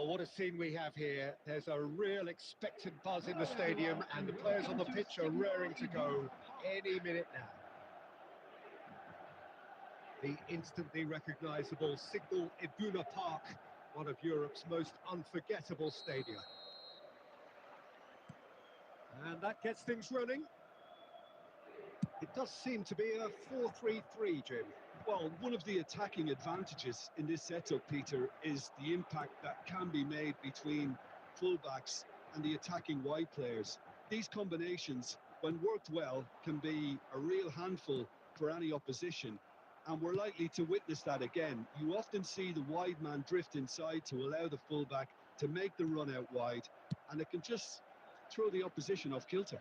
Well, what a scene we have here. There's a real expectant buzz in the stadium, and the players on the pitch are raring to go any minute now. The instantly recognisable Signal Iduna Park, one of Europe's most unforgettable stadia. And that gets things running. It does seem to be a 4-3-3, Jim. Well, one of the attacking advantages in this setup, Peter, is the impact that can be made between fullbacks and the attacking wide players. These combinations, when worked well, can be a real handful for any opposition, and we're likely to witness that again. You often see the wide man drift inside to allow the fullback to make the run out wide, and it can just throw the opposition off kilter.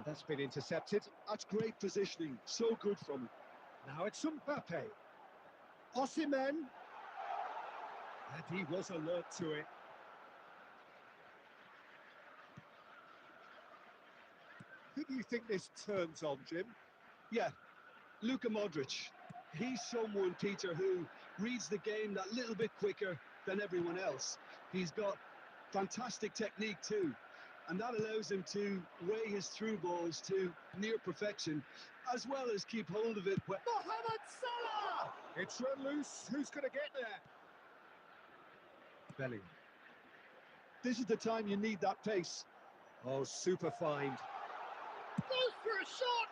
That's been intercepted. That's great positioning, so good from him. Now it's Mbappe. Osimhen. And he was alert to it. Who do you think this turns on, Jim? Yeah, Luka Modric. He's someone, Peter, who reads the game that little bit quicker than everyone else. He's got fantastic technique too, and that allows him to weigh his through balls to near perfection, as well as keep hold of it. Mohamed Salah! It's run loose. Who's going to get there? Bellingham. This is the time you need that pace. Oh, super find. Goes for a shot!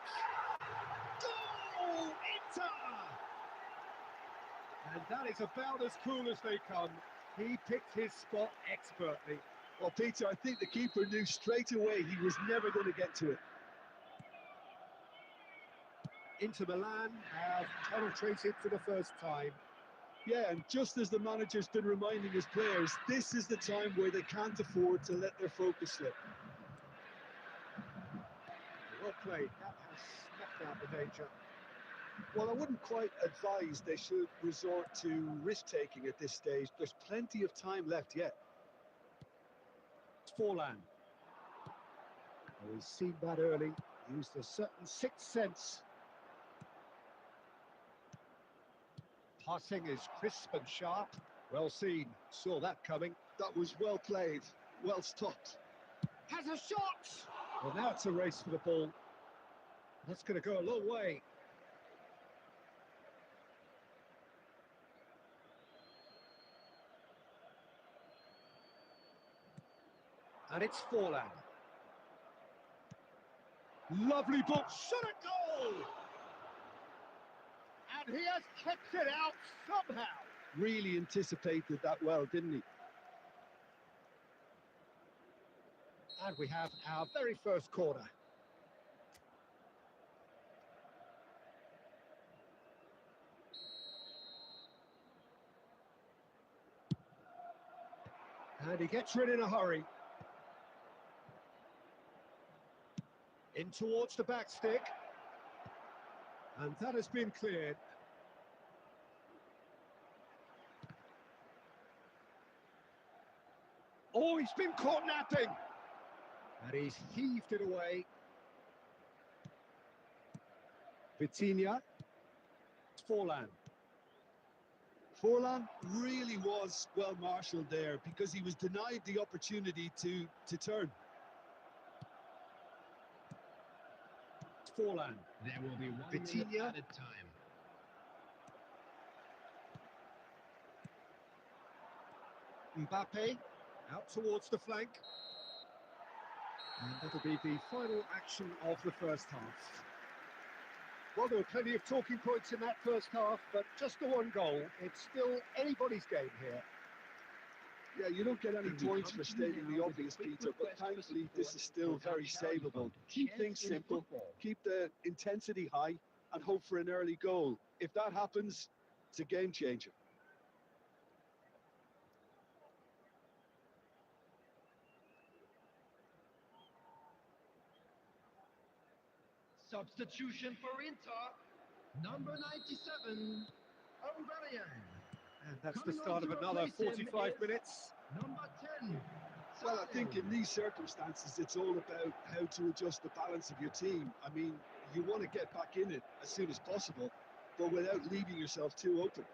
Goal! Inter! And that is about as cool as they come. He picked his spot expertly. Well, Peter, I think the keeper knew straight away he was never going to get to it. Inter Milan have penetrated for the first time. Yeah, and just as the manager's been reminding his players, this is the time where they can't afford to let their focus slip. Well played. That has snuffed out the danger. Well, I wouldn't quite advise they should resort to risk-taking at this stage. There's plenty of time left yet. Forlan. He's seen that early. Used a certain sixth sense. Passing is crisp and sharp. Well seen. Saw that coming. That was well played. Well stopped. Has a shot! Well, now it's a race for the ball. That's going to go a long way. And it's Forlan. Lovely ball. Shot a goal! And he has kept it out somehow. Really anticipated that well, didn't he? And we have our very first corner. And he gets rid in a hurry. In towards the back stick. And that has been cleared. Oh, he's been caught napping. And he's heaved it away. Vitinha. Forlan. Forlan really was well marshalled there because he was denied the opportunity to turn. Forlan. There will be 1 Vitinha. minute added time. Mbappe out towards the flank. And that'll be the final action of the first half. Well, there were plenty of talking points in that first half, but just the one goal. It's still anybody's game here. Yeah, you don't get any points for stating the obvious, Peter, but thankfully this is still very savable. Keep things simple, keep the intensity high, and hope for an early goal. If that happens, it's a game changer. Substitution for Inter. Number 97, Aubameyang. And that's the start of another 45 minutes. Number 10. Well, I think in these circumstances, it's all about how to adjust the balance of your team. I mean, you want to get back in it as soon as possible, but without leaving yourself too open.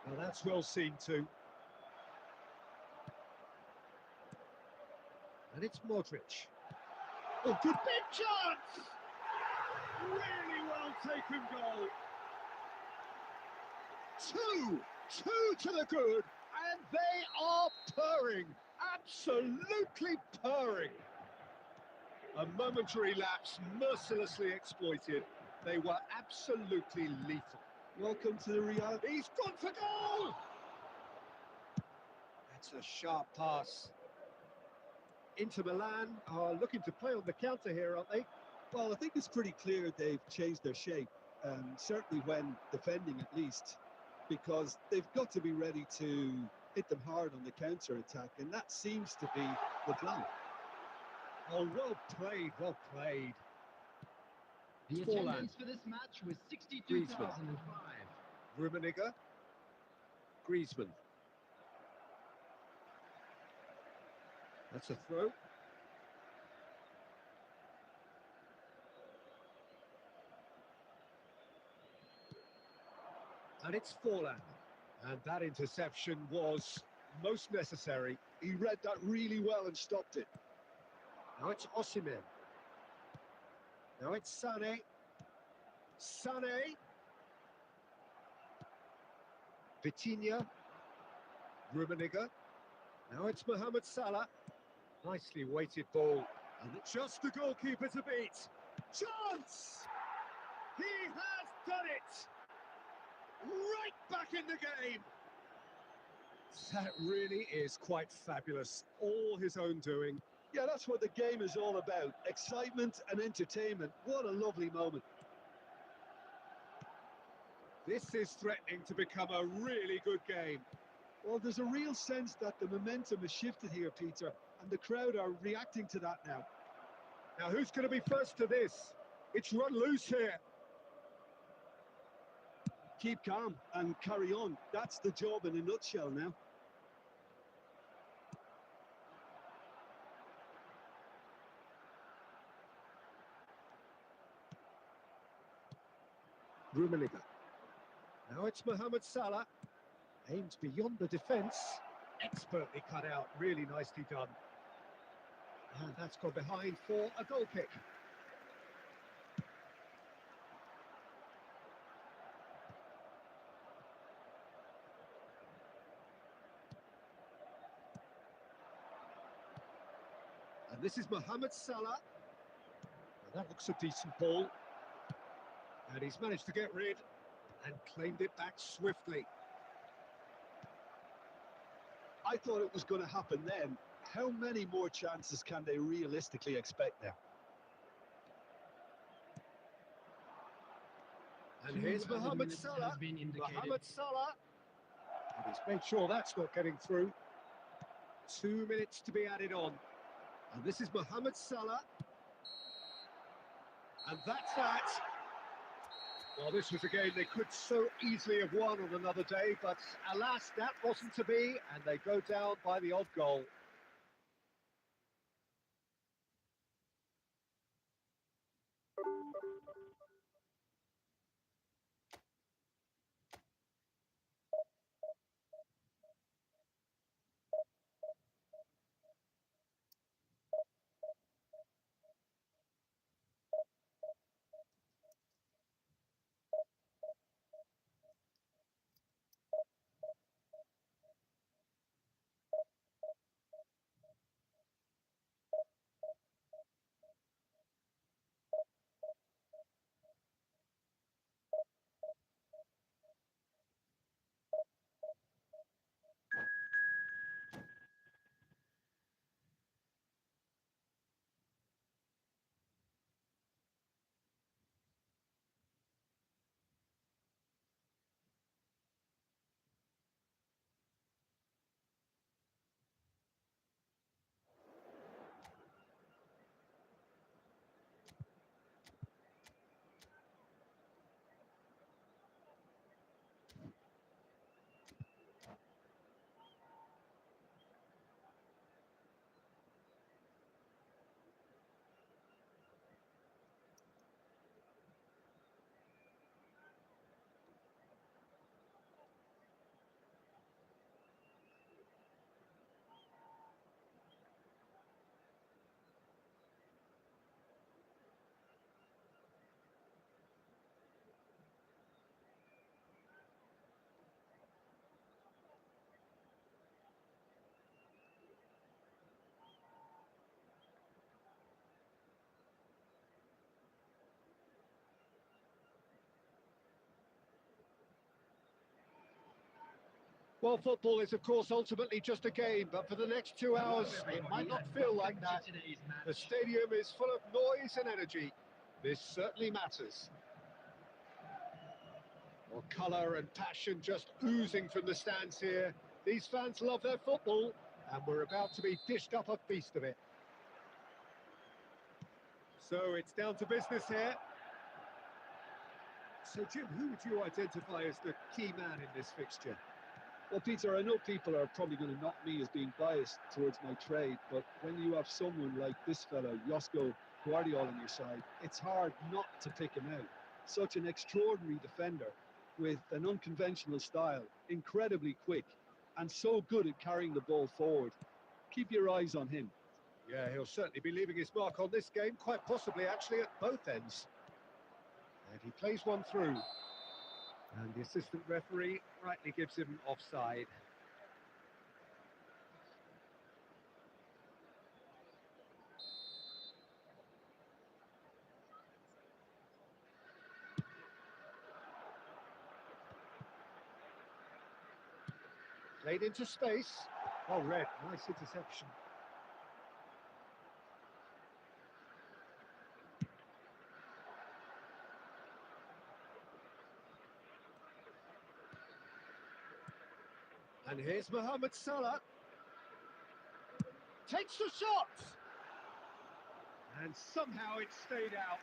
Well, that's well seen too. And it's Modric. Oh, good big chance! Really well taken goal. Two to the good, and they are purring, absolutely purring. A momentary lapse mercilessly exploited. They were absolutely lethal. Welcome to the reality. He's gone for goal! That's a sharp pass. Inter Milan are looking to play on the counter here, aren't they? Well, I think it's pretty clear they've changed their shape, certainly when defending at least, because they've got to be ready to hit them hard on the counter-attack, and that seems to be the plan. Oh, well played, well played. The Forlan. attendance for this match was 62,005. Rummenigge. Griezmann. That's a throw. And it's Forlan. And that interception was most necessary. He read that really well and stopped it. Now it's Osimhen. Now it's Sané. Sané. Vitinha. Rummenigge. Now it's Mohamed Salah. Nicely weighted ball. And just the goalkeeper to beat. Chance! He has done it! Right back in the game! That really is quite fabulous. All his own doing. Yeah, that's what the game is all about. Excitement and entertainment. What a lovely moment. This is threatening to become a really good game. Well, there's a real sense that the momentum has shifted here, Peter, and the crowd are reacting to that now. Now, who's going to be first to this? It's run loose here. Keep calm and carry on. That's the job in a nutshell now. Rummenigge. Now it's Mohamed Salah. Aims beyond the defence. Expertly cut out. Really nicely done. And that's gone behind for a goal kick. And this is Mohamed Salah. And that looks a decent ball. And he's managed to get rid and claimed it back swiftly. I thought it was going to happen then. How many more chances can they realistically expect now? And here's Mohamed Salah. Mohamed Salah. And he's made sure that's not getting through. 2 minutes to be added on. And this is Mohamed Salah. And that's that. Well, this was a game they could so easily have won on another day, but alas, that wasn't to be, and they go down by the odd goal. Well, football is, of course, ultimately just a game, but for the next 2 hours, it might not feel like that. The stadium is full of noise and energy. This certainly matters. Well, colour and passion just oozing from the stands here. These fans love their football, and we're about to be dished up a feast of it. So it's down to business here. So, Jim, who would you identify as the key man in this fixture? Well, Peter, I know people are probably going to knock me as being biased towards my trade, but when you have someone like this fella, Josko Guardiola, on your side, it's hard not to pick him out. Such an extraordinary defender with an unconventional style, incredibly quick, and so good at carrying the ball forward. Keep your eyes on him. Yeah, he'll certainly be leaving his mark on this game, quite possibly actually at both ends. And he plays one through. And the assistant referee rightly gives him offside. Played into space. Oh, red. Nice interception. And here's Mohamed Salah. Takes the shot! And somehow it stayed out.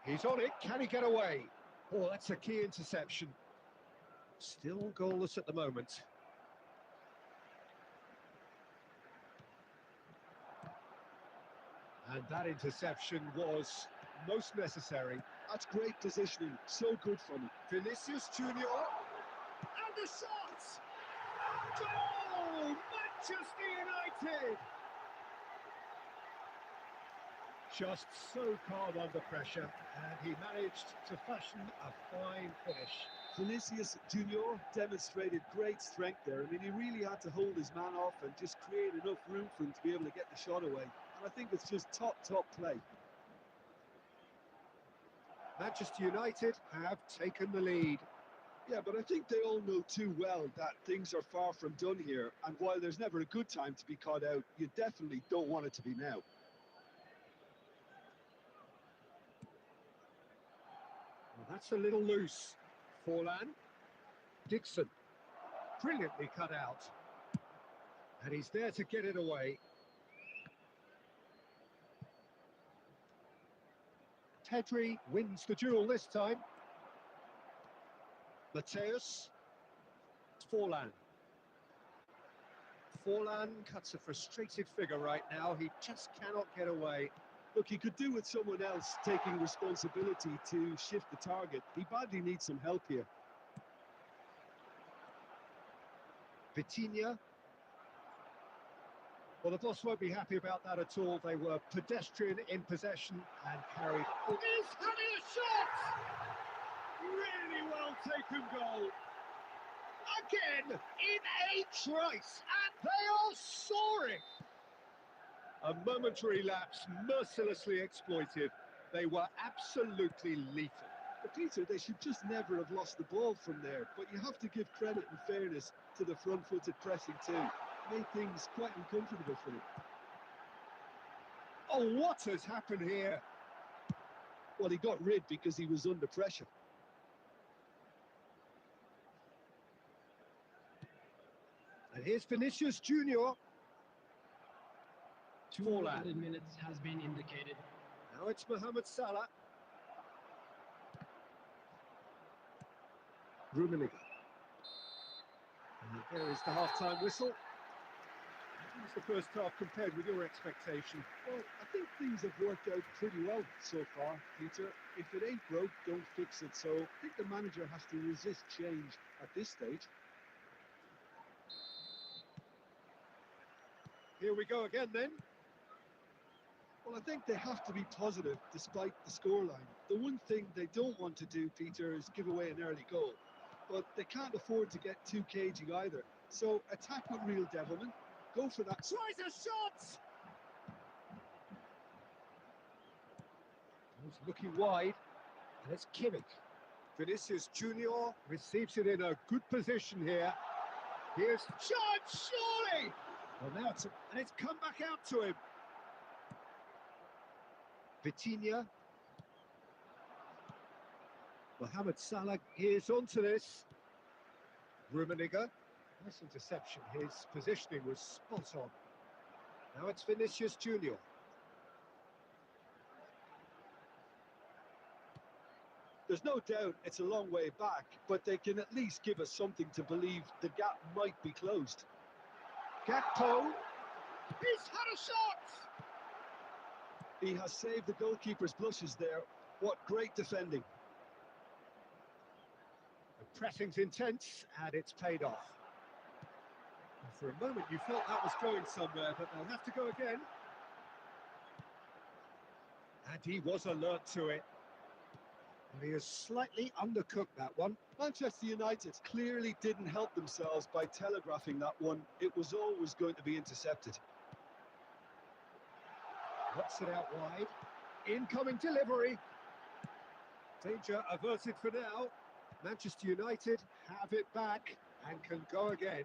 He's on it. Can he get away? Oh, that's a key interception. Still goalless at the moment. And that interception was most necessary. That's great positioning, so good from him. Vinicius Junior, and the shot! Goal! Manchester United! Just so calm under pressure, and he managed to fashion a fine finish. Vinicius Junior demonstrated great strength there. I mean, he really had to hold his man off and just create enough room for him to be able to get the shot away. And I think it's just top play. Manchester United have taken the lead. Yeah, but I think they all know too well that things are far from done here. And while there's never a good time to be caught out, you definitely don't want it to be now. Well, that's a little loose. Forlan. Dixon. Brilliantly cut out. And he's there to get it away. Pedri wins the duel this time. Mateus. Forlan. Forlan cuts a frustrated figure right now. He just cannot get away. Look, he could do with someone else taking responsibility to shift the target. He badly needs some help here. Vitinha. Well, the boss won't be happy about that at all. They were pedestrian in possession and carried. He's having a shot! Really well taken goal. Again, in a trice, and they are soaring. A momentary lapse, mercilessly exploited. They were absolutely lethal. But Peter, they should just never have lost the ball from there. But you have to give credit and fairness to the front-footed pressing too. Made things quite uncomfortable for them. Oh, what has happened here? Well, he got rid because he was under pressure. And here's Vinicius Junior. 2 added minutes has been indicated. Now it's Mohamed Salah. Rummenigge. And there is the half-time whistle. How was the first half compared with your expectation? Well, I think things have worked out pretty well so far, Peter. If it ain't broke, don't fix it. So I think the manager has to resist change at this stage. Here we go again then. Well, I think they have to be positive despite the scoreline. The one thing they don't want to do, Peter, is give away an early goal. But they can't afford to get too cagey either. So attack with real devilment, Go for that. Tries a shot! He's looking wide, and it's Kimmich. Vinicius Junior receives it in a good position here. Here's chance, surely! Well, now it's come back out to him. Vitinha. Mohamed Salah is onto this. Rummenigge. Nice interception. His positioning was spot on. Now it's Vinicius Junior. There's no doubt it's a long way back, but they can at least give us something to believe the gap might be closed. Gakpo. He's had a shot! He has saved the goalkeeper's blushes there. What great defending. The pressing's intense, and it's paid off. And for a moment you felt that was going somewhere, but they'll have to go again. And he was alert to it. And he has slightly undercooked that one. Manchester United clearly didn't help themselves by telegraphing that one. It was always going to be intercepted. Knocks it out wide. Incoming delivery. Danger averted for now. Manchester United have it back and can go again.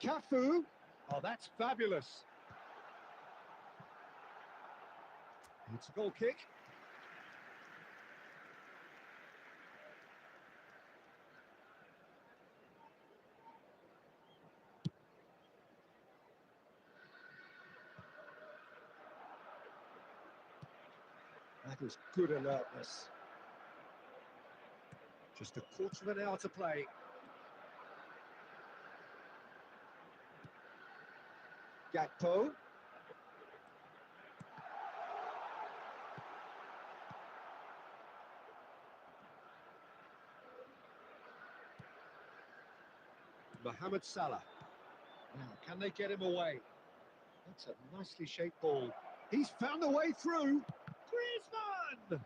Cafu. Oh, that's fabulous. It's a goal kick. That was good alertness. Just a quarter of an hour to play. Gakpo. Mohamed Salah. Now, can they get him away? That's a nicely shaped ball. He's found a way through. Griezmann!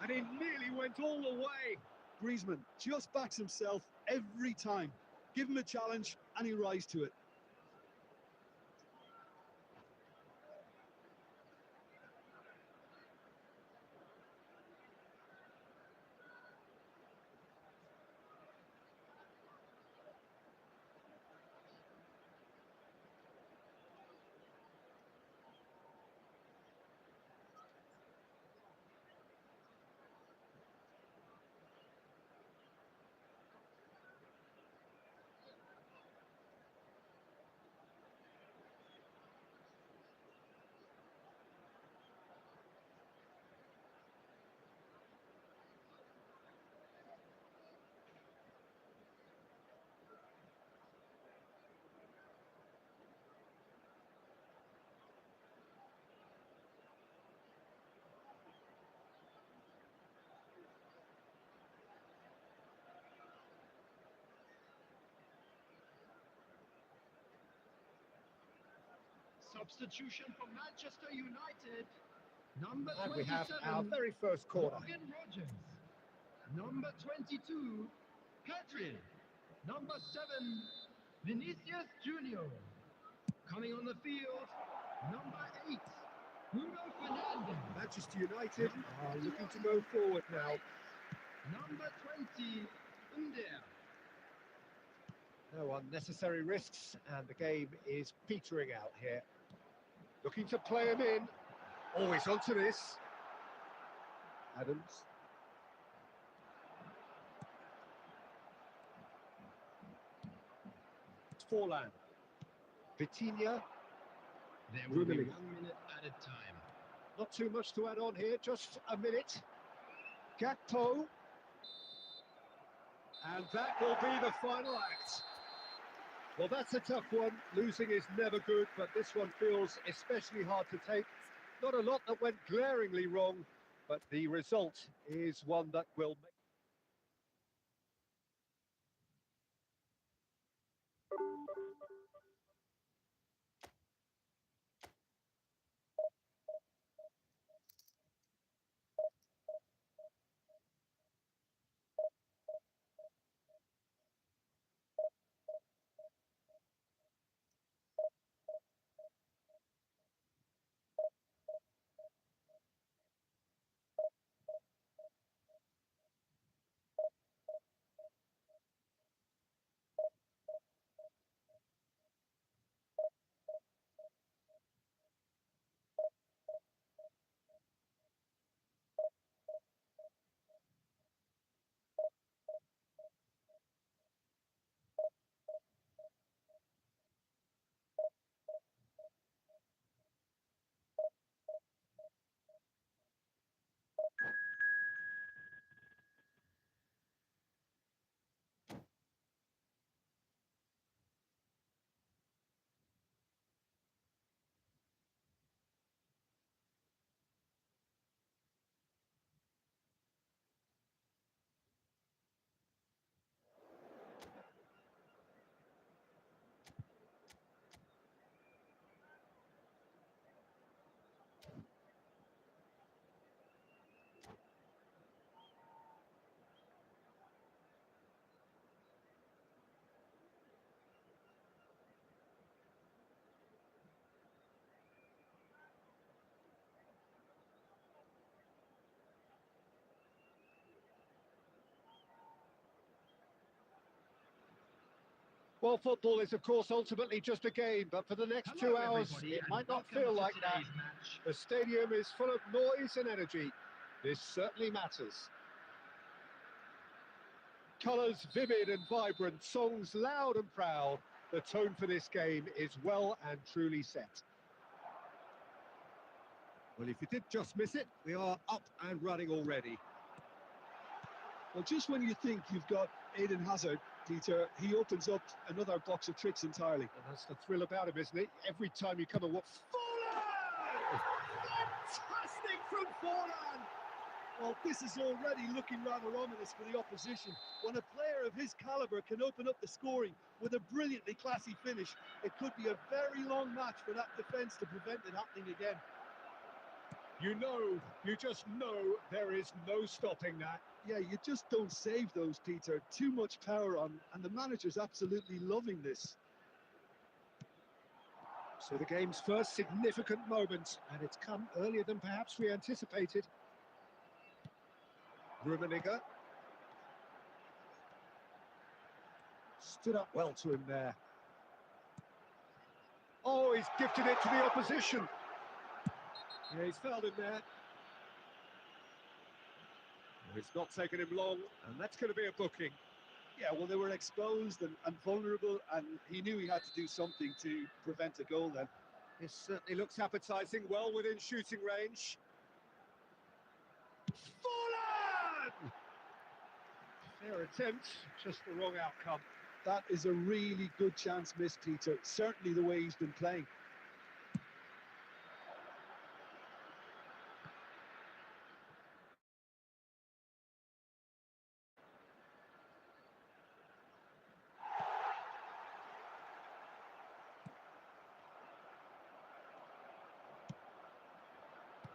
And he nearly went all the way. Griezmann just backs himself every time. Give him a challenge and he rises to it. Substitution for Manchester United. Number And 27, we have our very first corner. Morgan Rogers. Number 22, Pedri. Number 7, Vinicius Junior. Coming on the field, number 8, Bruno Fernandes. Manchester United are looking to go forward now. Number 20, Under. No unnecessary risks, and the game is petering out here. Looking to play him in. Always onto this. Adams. Forlan. Vitinha. There will be Rummenigge. 1 minute at a time. Not too much to add on here, just a minute. Gakpo. And that will be the final act. Well, that's a tough one. Losing is never good, but this one feels especially hard to take. Not a lot that went glaringly wrong, but the result is one that will make... Well, football is, of course, ultimately just a game, but for the next Hello, 2 hours, everybody, it and might not welcome feel to like that. today's match. The stadium is full of noise and energy. This certainly matters. Colours vivid and vibrant, songs loud and proud. The tone for this game is well and truly set. Well, if you did just miss it, we are up and running already. Well, just when you think you've got Eden Hazard, Peter, he opens up another box of tricks entirely. And that's the thrill about him, isn't it? Every time you come and watch... Forlan! Fantastic from Forlan! Well, this is already looking rather ominous for the opposition. When a player of his calibre can open up the scoring with a brilliantly classy finish, it could be a very long match for that defence to prevent it happening again. You just know there is no stopping that. Yeah, you just don't save those, Peter. Too much power on, and the manager's absolutely loving this. So the game's first significant moment, and it's come earlier than perhaps we anticipated. Rummenigge stood up well to him there. Oh, he's gifted it to the opposition. Yeah, he's fouled him there. It's not taken him long, and that's going to be a booking. Yeah, well, they were exposed and vulnerable, and he knew he had to do something to prevent a goal then. This certainly looks appetising, well within shooting range. Forlan! Fair attempt, just the wrong outcome. That is a really good chance missed, Peter. Certainly the way he's been playing.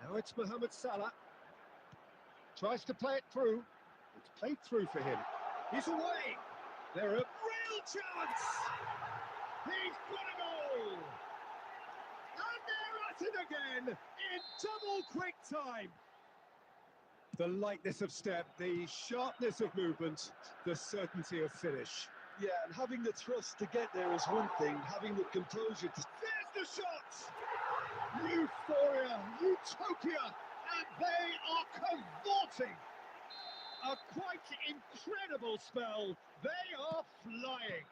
Now it's Mohamed Salah. Tries to play it through. It's played through for him. He's away. They're a real chance. He's got a goal. And they're at it again in double quick time. The lightness of step, the sharpness of movement, the certainty of finish. Yeah, and having the thrust to get there is one thing. Having the composure to... There's the shot! Euphoria, utopia, and they are cavorting. A quite incredible spell. They are flying.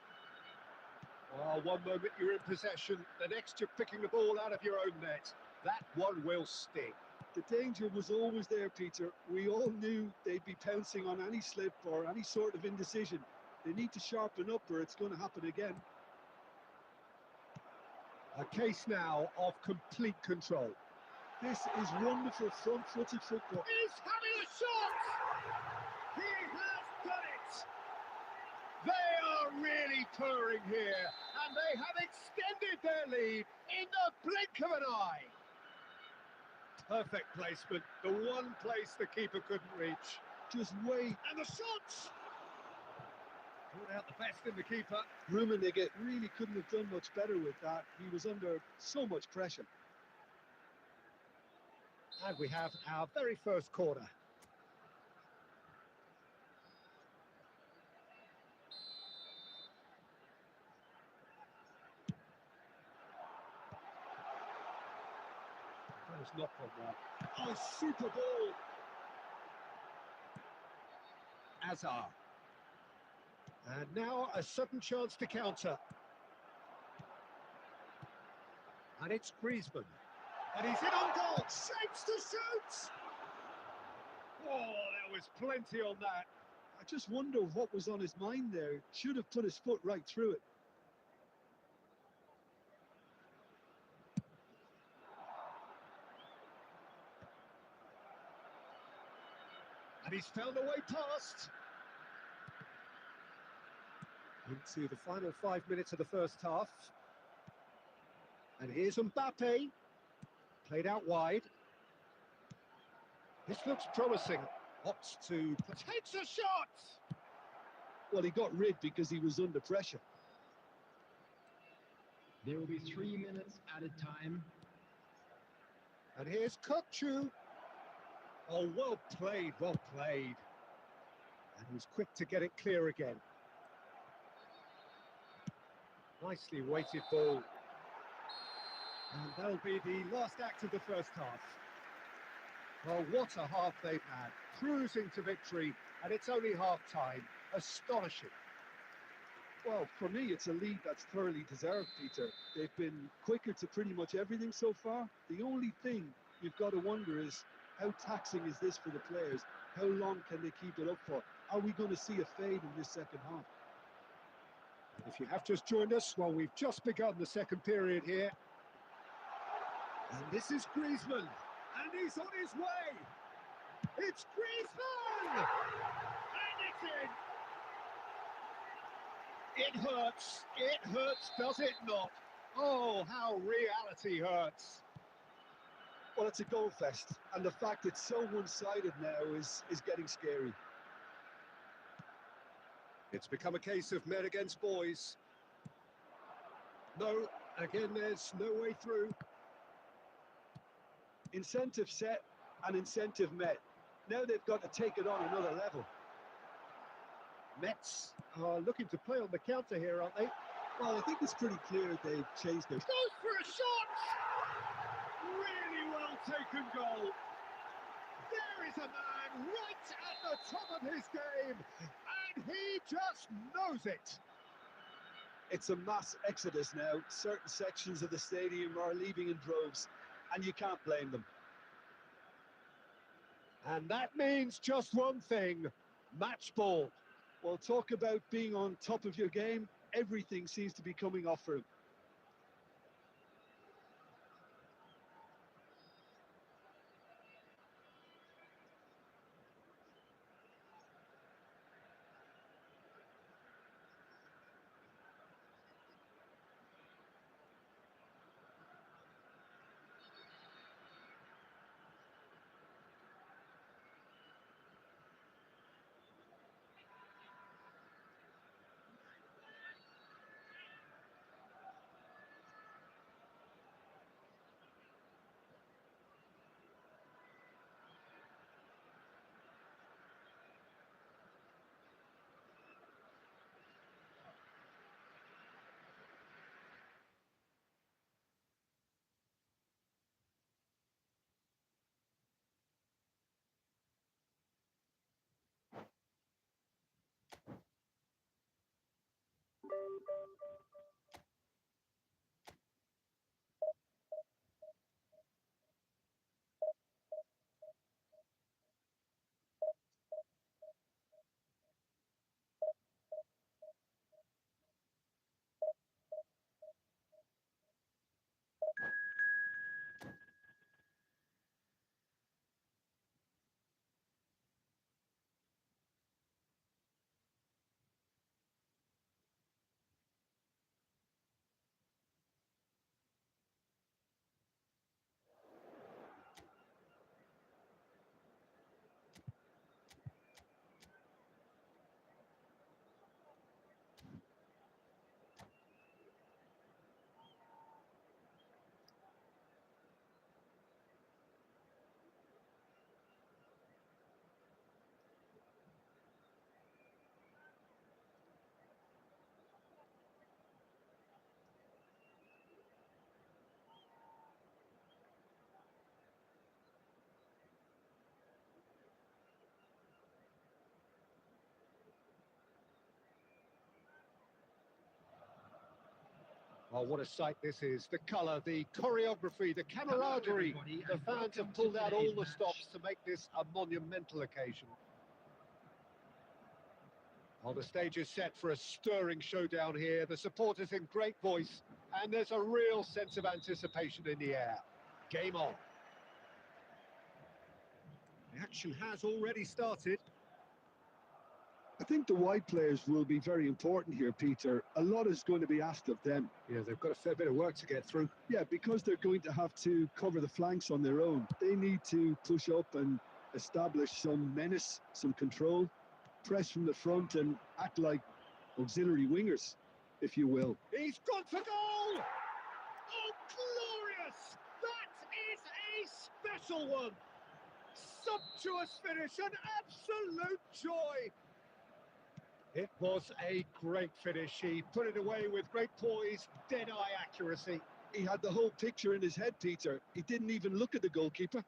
Oh, one moment you're in possession, the next you're picking the ball out of your own net. That one will sting. The danger was always there, Peter. We all knew they'd be pouncing on any slip or any sort of indecision. They need to sharpen up or it's going to happen again. A case now of complete control. This is wonderful front-footed football. He's having a shot! He has done it! They are really purring here, and they have extended their lead in the blink of an eye. Perfect placement, the one place the keeper couldn't reach. Just wait. And the shots! Brought out the best in the keeper. Rummenigge really couldn't have done much better with that. He was under so much pressure. And we have our very first corner. That was not on there. Oh, super ball! Azar. And now a sudden chance to counter. And it's Griezmann. And he's in on goal. Shapes to shoot! Oh, there was plenty on that. I just wonder what was on his mind there. Should have put his foot right through it. And he's found a way past. Into the final 5 minutes of the first half. And here's Mbappe. Played out wide. This looks promising. Opts to... Takes a shot! Well, he got rid because he was under pressure. There will be 3 minutes added time. And here's Kukçu. Oh, well played, well played. And he's quick to get it clear again. Nicely weighted ball. And that'll be the last act of the first half. Well, what a half they've had. Cruising to victory, and it's only half-time. Astonishing. Well, for me, it's a lead that's thoroughly deserved, Peter. They've been quicker to pretty much everything so far. The only thing you've got to wonder is, how taxing is this for the players? How long can they keep it up for? Are we going to see a fade in this second half? If you have just joined us, well, we've just begun the second period here. And this is Griezmann, and he's on his way. It's Griezmann! And it's in! It hurts, does it not? Oh, how reality hurts. Well, it's a goal fest, and the fact it's so one-sided now is getting scary. It's become a case of men against boys. No, again, there's no way through. Incentive set and incentive met. Now they've got to take it on another level. Mets are looking to play on the counter here, aren't they? Well, I think it's pretty clear they've changed their... Goes for a shot! Really well taken goal. There is a man right at the top of his game, and he just knows it. It's a mass exodus now. Certain sections of the stadium are leaving in droves, and you can't blame them. And that means just one thing, match ball. Well, talk about being on top of your game. Everything seems to be coming off for him. Oh, what a sight this is. The colour, the choreography, the camaraderie. The fans have pulled out all the stops to make this a monumental occasion. Well, the stage is set for a stirring showdown here. The supporters in great voice, and there's a real sense of anticipation in the air. Game on. The action has already started. I think the wide players will be very important here, Peter. A lot is going to be asked of them. Yeah, they've got a fair bit of work to get through. Yeah, because they're going to have to cover the flanks on their own. They need to push up and establish some menace, some control, press from the front and act like auxiliary wingers, if you will. He's gone for goal! Oh, glorious! That is a special one! Sumptuous finish, an absolute joy! It was a great finish. He put it away with great poise, dead-eye accuracy. He had the whole picture in his head, Peter. He didn't even look at the goalkeeper.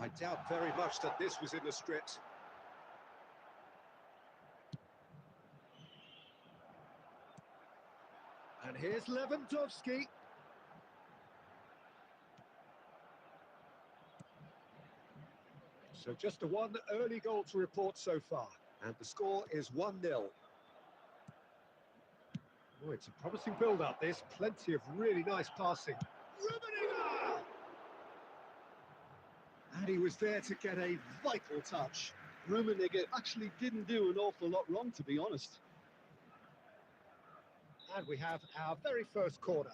I doubt very much that this was in the script. And here's Lewandowski. So just the one early goal to report so far. And the score is 1-0. Oh, it's a promising build-up, this. Plenty of really nice passing. Rummenigge! And he was there to get a vital touch. Rummenigge actually didn't do an awful lot wrong, to be honest. And we have our very first corner.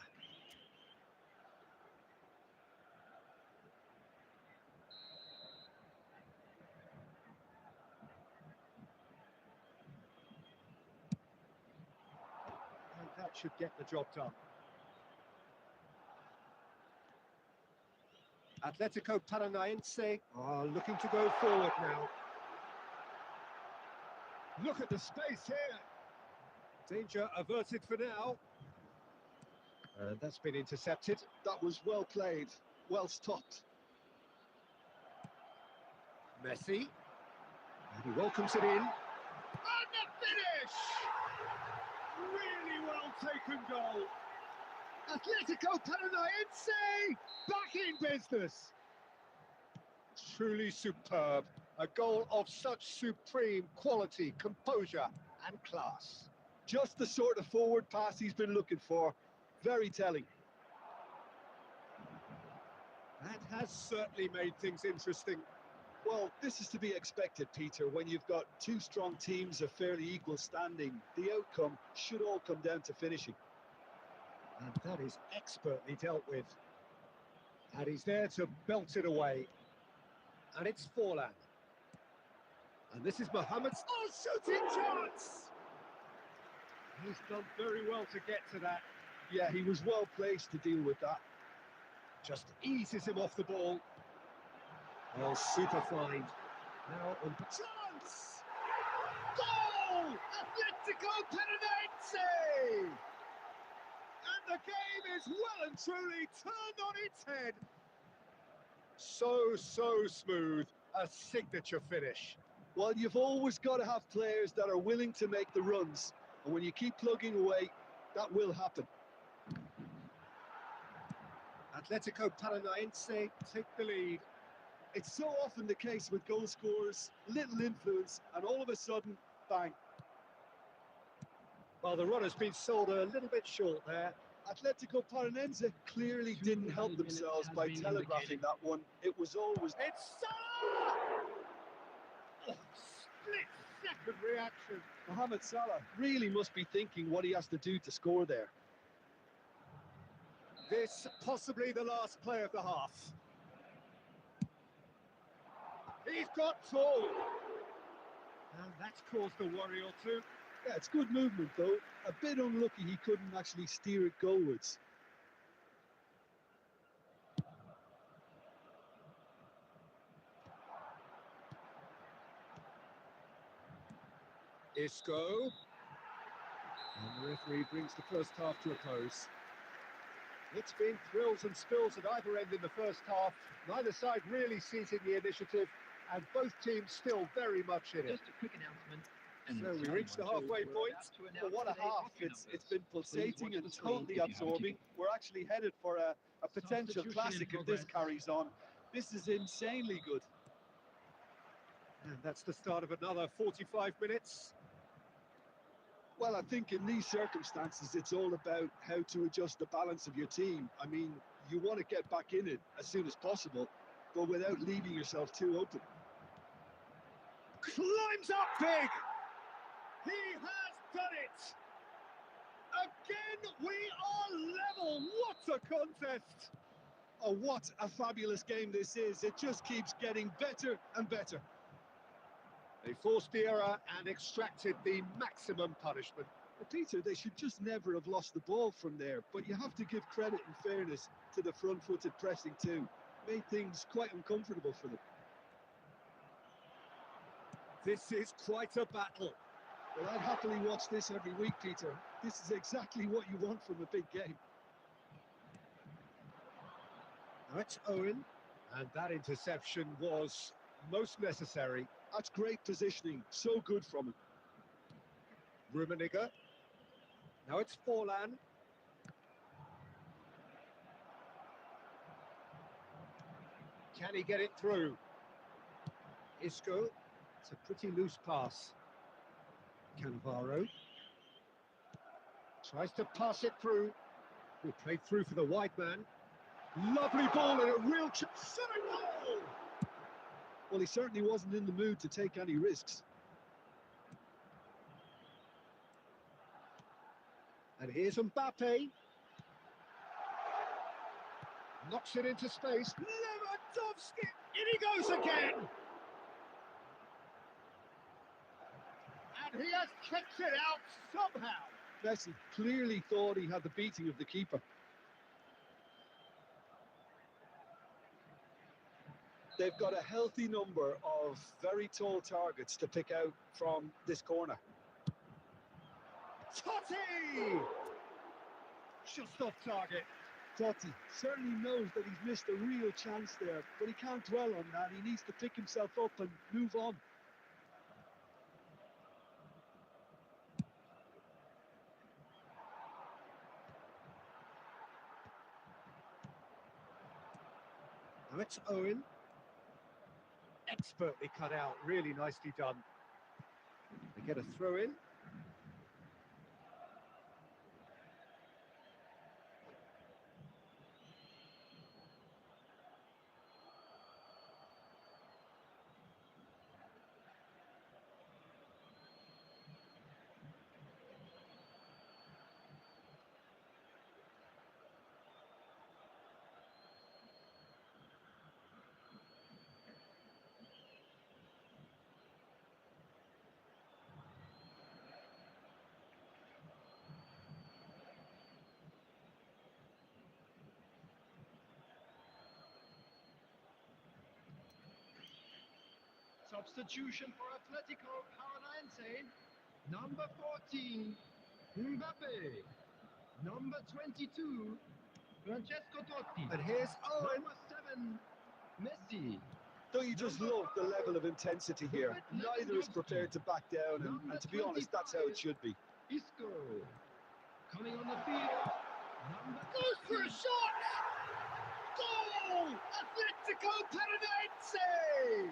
And that should get the job done. Atletico Paranaense are looking to go forward now. Look at the space here. Danger averted for now. And that's been intercepted. That was well played, well stopped. Messi. And he welcomes it in. And the finish! Really well taken goal. Atletico Paranaense back in business. Truly superb. A goal of such supreme quality, composure and class. Just the sort of forward pass he's been looking for. Very telling. That has certainly made things interesting. Well, this is to be expected, Peter. When you've got two strong teams of fairly equal standing, the outcome should all come down to finishing. And that is expertly dealt with. And he's there to belt it away. And it's Forlan. And this is Mohamed's shooting chance! He's done very well to get to that. Yeah, he was well placed to deal with that. Just eases him off the ball. Oh, super fine. Now on chance! Goal! Atletico Paranaense! And the game is well and truly turned on its head. So smooth. A signature finish. Well, you've always got to have players that are willing to make the runs. And when you keep plugging away, that will happen. Atletico Paranaense take the lead. It's so often the case with goal scorers, little influence, and all of a sudden, bang. Well, the run has been sold a little bit short there. Atletico Paranaense clearly didn't help themselves by telegraphing that one. It was always... It's Salah! Oh, split-second reaction. Mohamed Salah really must be thinking what he has to do to score there. This possibly the last play of the half. He's got tall. And that's caused a worry or two. Yeah, it's good movement though. A bit unlucky he couldn't actually steer it goalwards. Isco. And the referee brings the first half to a close. It's been thrills and spills at either end in the first half. Neither side really seizing the initiative, and both teams still very much in it. Just a quick announcement. So we reached the halfway point. Well, what a half. It's been pulsating and totally absorbing. We're actually headed for a potential classic if this carries on. This is insanely good. And that's the start of another 45 minutes. Well, I think in these circumstances, it's all about how to adjust the balance of your team. I mean, you want to get back in it as soon as possible, but without leaving yourself too open. Climbs up big! He has done it! Again, we are level! What a contest! Oh, what a fabulous game this is. It just keeps getting better and better. They forced the error and extracted the maximum punishment. Well, Peter, they should just never have lost the ball from there, but you have to give credit and fairness to the front-footed pressing too. Made things quite uncomfortable for them. This is quite a battle. Well, I'd happily watch this every week, Peter. This is exactly what you want from a big game. Now it's Owen, and that interception was most necessary. That's great positioning, so good from him. Rummenigge. Now it's Forlan. Can he get it through? Isco. It's a pretty loose pass. Cannavaro. Tries to pass it through. He played through for the wide man. Lovely ball and a real chance. Goal! Well, he certainly wasn't in the mood to take any risks. And here's Mbappe. Knocks it into space. Lewandowski! In he goes again! And he has kicked it out somehow. Messi clearly thought he had the beating of the keeper. They've got a healthy number of very tall targets to pick out from this corner. Totti! Just off target. Totti certainly knows that he's missed a real chance there, but he can't dwell on that. He needs to pick himself up and move on. Now it's Owen. Expertly cut out, really nicely done. They get a throw in. Substitution for Atletico Paranaense. Number 14, Mbappe. Number 22, Francesco Totti. And here's Owen. Number 7, Messi. Don't you just love the level of intensity here? Neither is prepared to back down, and to be honest, that's how it should be. Isco. Coming on the field. Number Goes for a shot! Goal! Atletico Paranaense!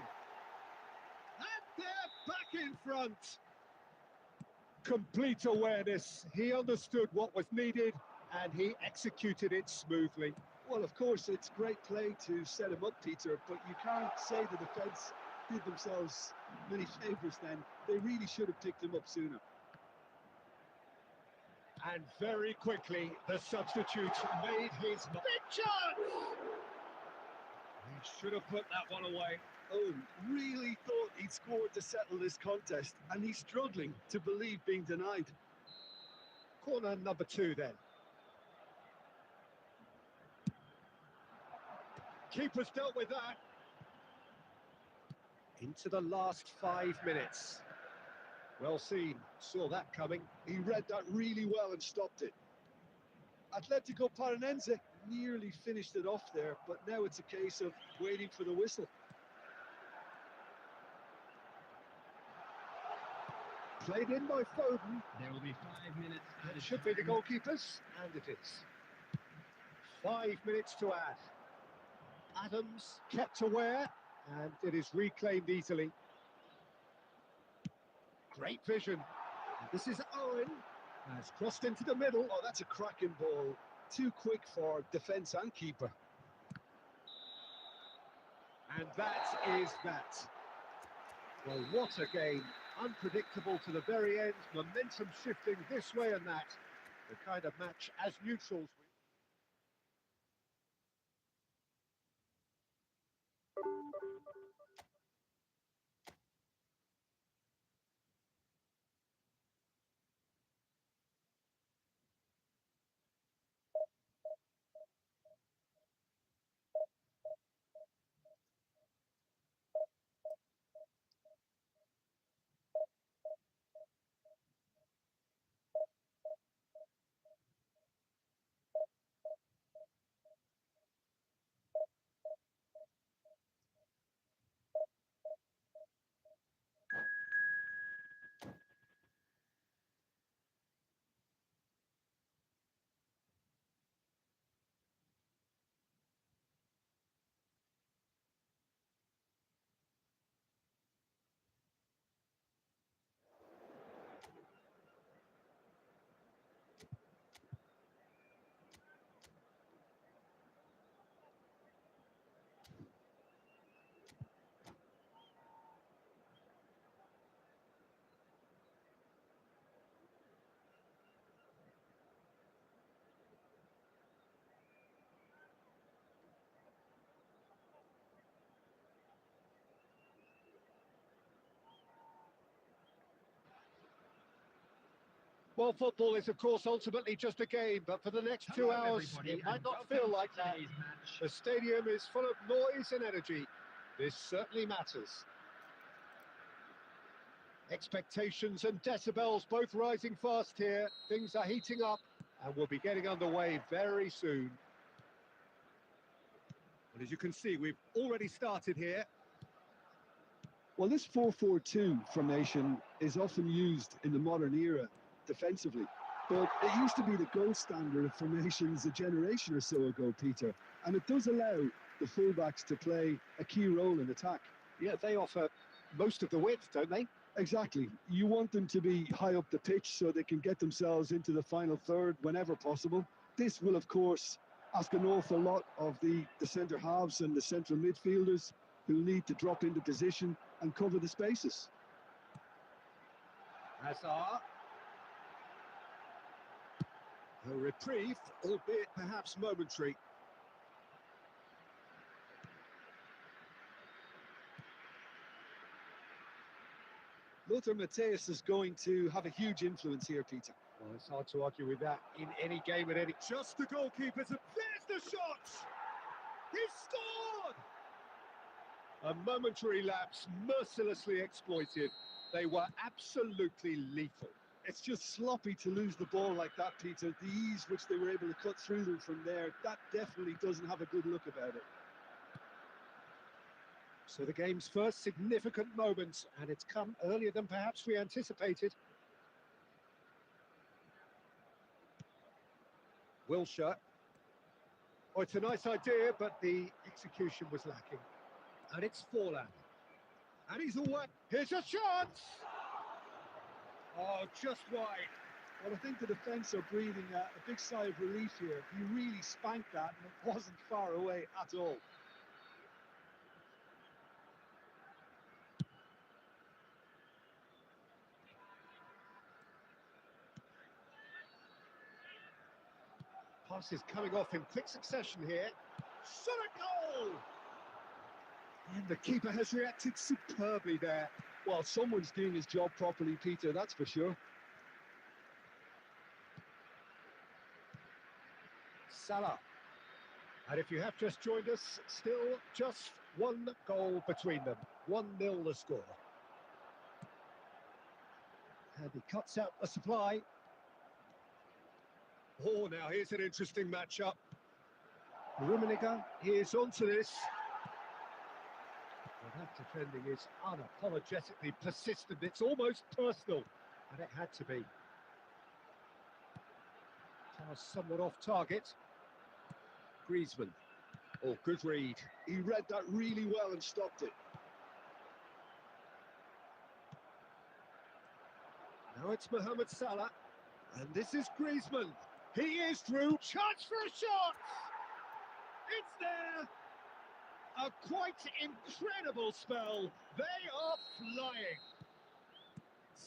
And they're back in front. Complete awareness. He understood what was needed and he executed it smoothly. Well, of course, it's great play to set him up, Peter, but you can't say the defence did themselves many favours then. They really should have picked him up sooner. And very quickly, the substitute made his big chance! He should have put that one away. Owen really thought he'd scored to settle this contest, and he's struggling to believe being denied. Corner number 2 then. Keeper's dealt with that. Into the last 5 minutes. Well seen, saw that coming. He read that really well and stopped it. Atletico Paranaense nearly finished it off there, but now it's a case of waiting for the whistle. Played in by Foden. There will be 5 minutes. It should be the goalkeepers, and it is. 5 minutes to add. Adams kept aware, and it is reclaimed easily. Great vision. And this is Owen, has crossed into the middle. Oh, that's a cracking ball. Too quick for defence and keeper. And that is that. Well, what a game. Unpredictable to the very end. Momentum shifting this way and that. The kind of match as neutrals. Well, football is, of course, ultimately just a game, but for the next 2 hours, it might not feel like that. The stadium is full of noise and energy. This certainly matters. Expectations and decibels both rising fast here. Things are heating up, and we'll be getting underway very soon. And as you can see, we've already started here. Well, this 4-4-2 formation is often used in the modern era defensively, but it used to be the gold standard of formations a generation or so ago, Peter, and it does allow the fullbacks to play a key role in attack. Yeah, they offer most of the width, don't they? Exactly. You want them to be high up the pitch so they can get themselves into the final third whenever possible. This will, of course, ask an awful lot of the centre halves and the central midfielders, who need to drop into position and cover the spaces. Hazard. A reprieve, albeit perhaps momentary. Lothar Matthäus is going to have a huge influence here, Peter. Well, it's hard to argue with that in any game at any... Just the goalkeeper's... There's the shot! He scored! A momentary lapse, mercilessly exploited. They were absolutely lethal. It's just sloppy to lose the ball like that, Peter. The ease which they were able to cut through them from there, that definitely doesn't have a good look about it. So the game's first significant moment, and it's come earlier than perhaps we anticipated. Wilshere. Oh, it's a nice idea, but the execution was lacking. And it's Forlan. And he's away. Here's a chance! Oh, just wide. Well, I think the defence are breathing a big sigh of relief here. He really spanked that, and it wasn't far away at all. Passes coming off in quick succession here. Shot a goal! And the keeper has reacted superbly there. Well, someone's doing his job properly, Peter, that's for sure. Salah. And if you have just joined us, still just one goal between them. 1-0 the score. And he cuts out a supply. Oh, now here's an interesting matchup. Rummenigge is onto this. Well, that defending is unapologetically persistent. It's almost personal, and it had to be. Pass somewhat off target. Griezmann. Oh, good read. He read that really well and stopped it. Now it's Mohamed Salah. And this is Griezmann. He is through. Chance for a shot! It's there! A quite incredible spell. They are flying.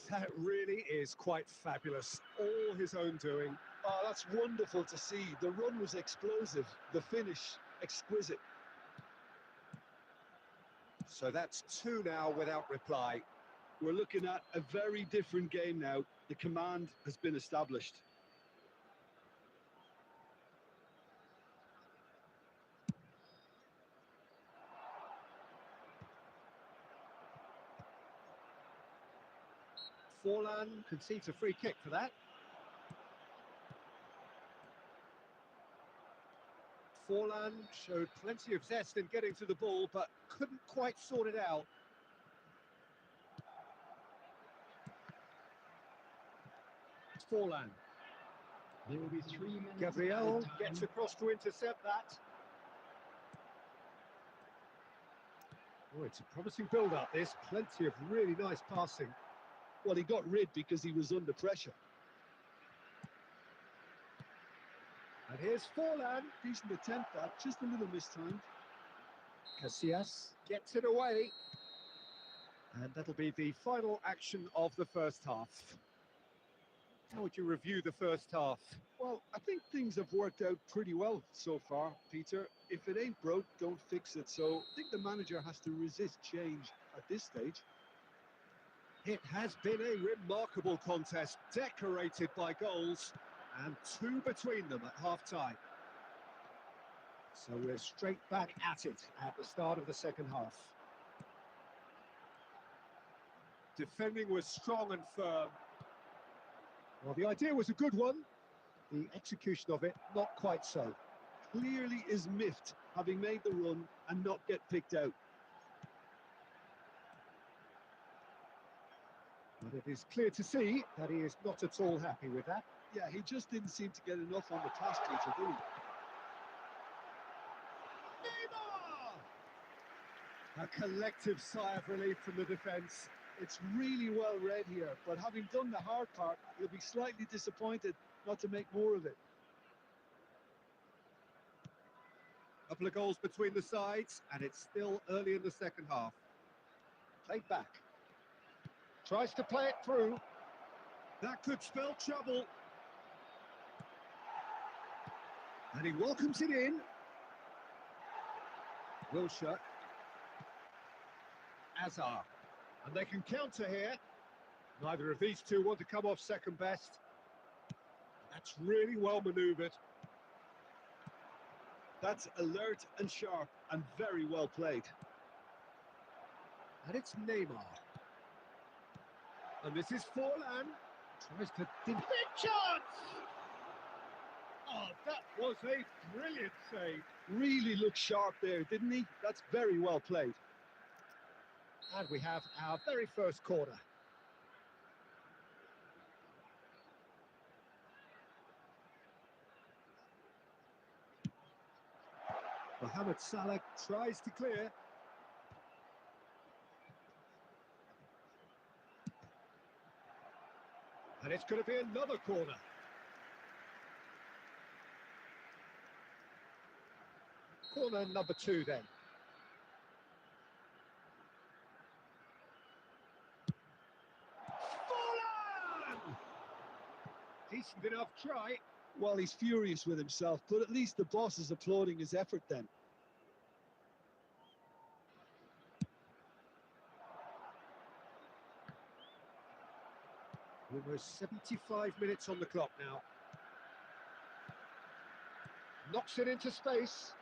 That really is quite fabulous. All his own doing. Oh, that's wonderful to see. The run was explosive. The finish, exquisite. So that's 2 now without reply. We're looking at a very different game now. The command has been established. Forlan concedes a free kick for that. Forlan showed plenty of zest in getting to the ball, but couldn't quite sort it out. Forlan. There will be 3 minutes. Gabriel gets across to intercept that. Oh, it's a promising build-up, this. Plenty of really nice passing. Well, he got rid because he was under pressure. And here's Forlan. Decent attempt that, just a little mistimed. Casillas gets it away. And that'll be the final action of the first half. How would you review the first half? Well, I think things have worked out pretty well so far, Peter. If it ain't broke, don't fix it. So I think the manager has to resist change at this stage. It has been a remarkable contest, decorated by goals, and two between them at half-time. So we're straight back at it at the start of the second half. Defending was strong and firm. Well, the idea was a good one. The execution of it, not quite so. Clearly is miffed, having made the run and not get picked out. But it is clear to see that he is not at all happy with that. Yeah, he just didn't seem to get enough on the pass, Peter, did he? Neymar! A collective sigh of relief from the defence. It's really well read here, but having done the hard part, he'll be slightly disappointed not to make more of it. Couple of goals between the sides, and it's still early in the second half. Played back. Tries to play it through. That could spell trouble. And he welcomes it in. Wilshere. Azar. And they can counter here. Neither of these two want to come off second best. That's really well manoeuvred. That's alert and sharp and very well played. And it's Neymar. And this is Forlan. Tries to... Big chance! Oh, that was a brilliant save. Really looked sharp there, didn't he? That's very well played. And we have our very first corner. Mohamed Salah tries to clear. And it's going to be another corner. Corner number 2 then. Forlan! Decent enough try. Well, he's furious with himself, but at least the boss is applauding his effort then. Almost 75 minutes on the clock now. Knocks it into space.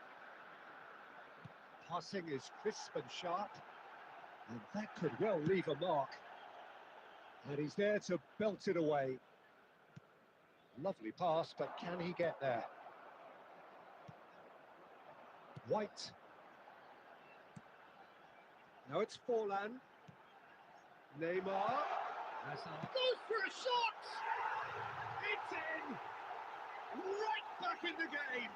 Passing is crisp and sharp. And that could well leave a mark. And he's there to belt it away. Lovely pass, but can he get there? White. Now it's Forlan. Neymar. Goes for a shot! It's in! Right back in the game!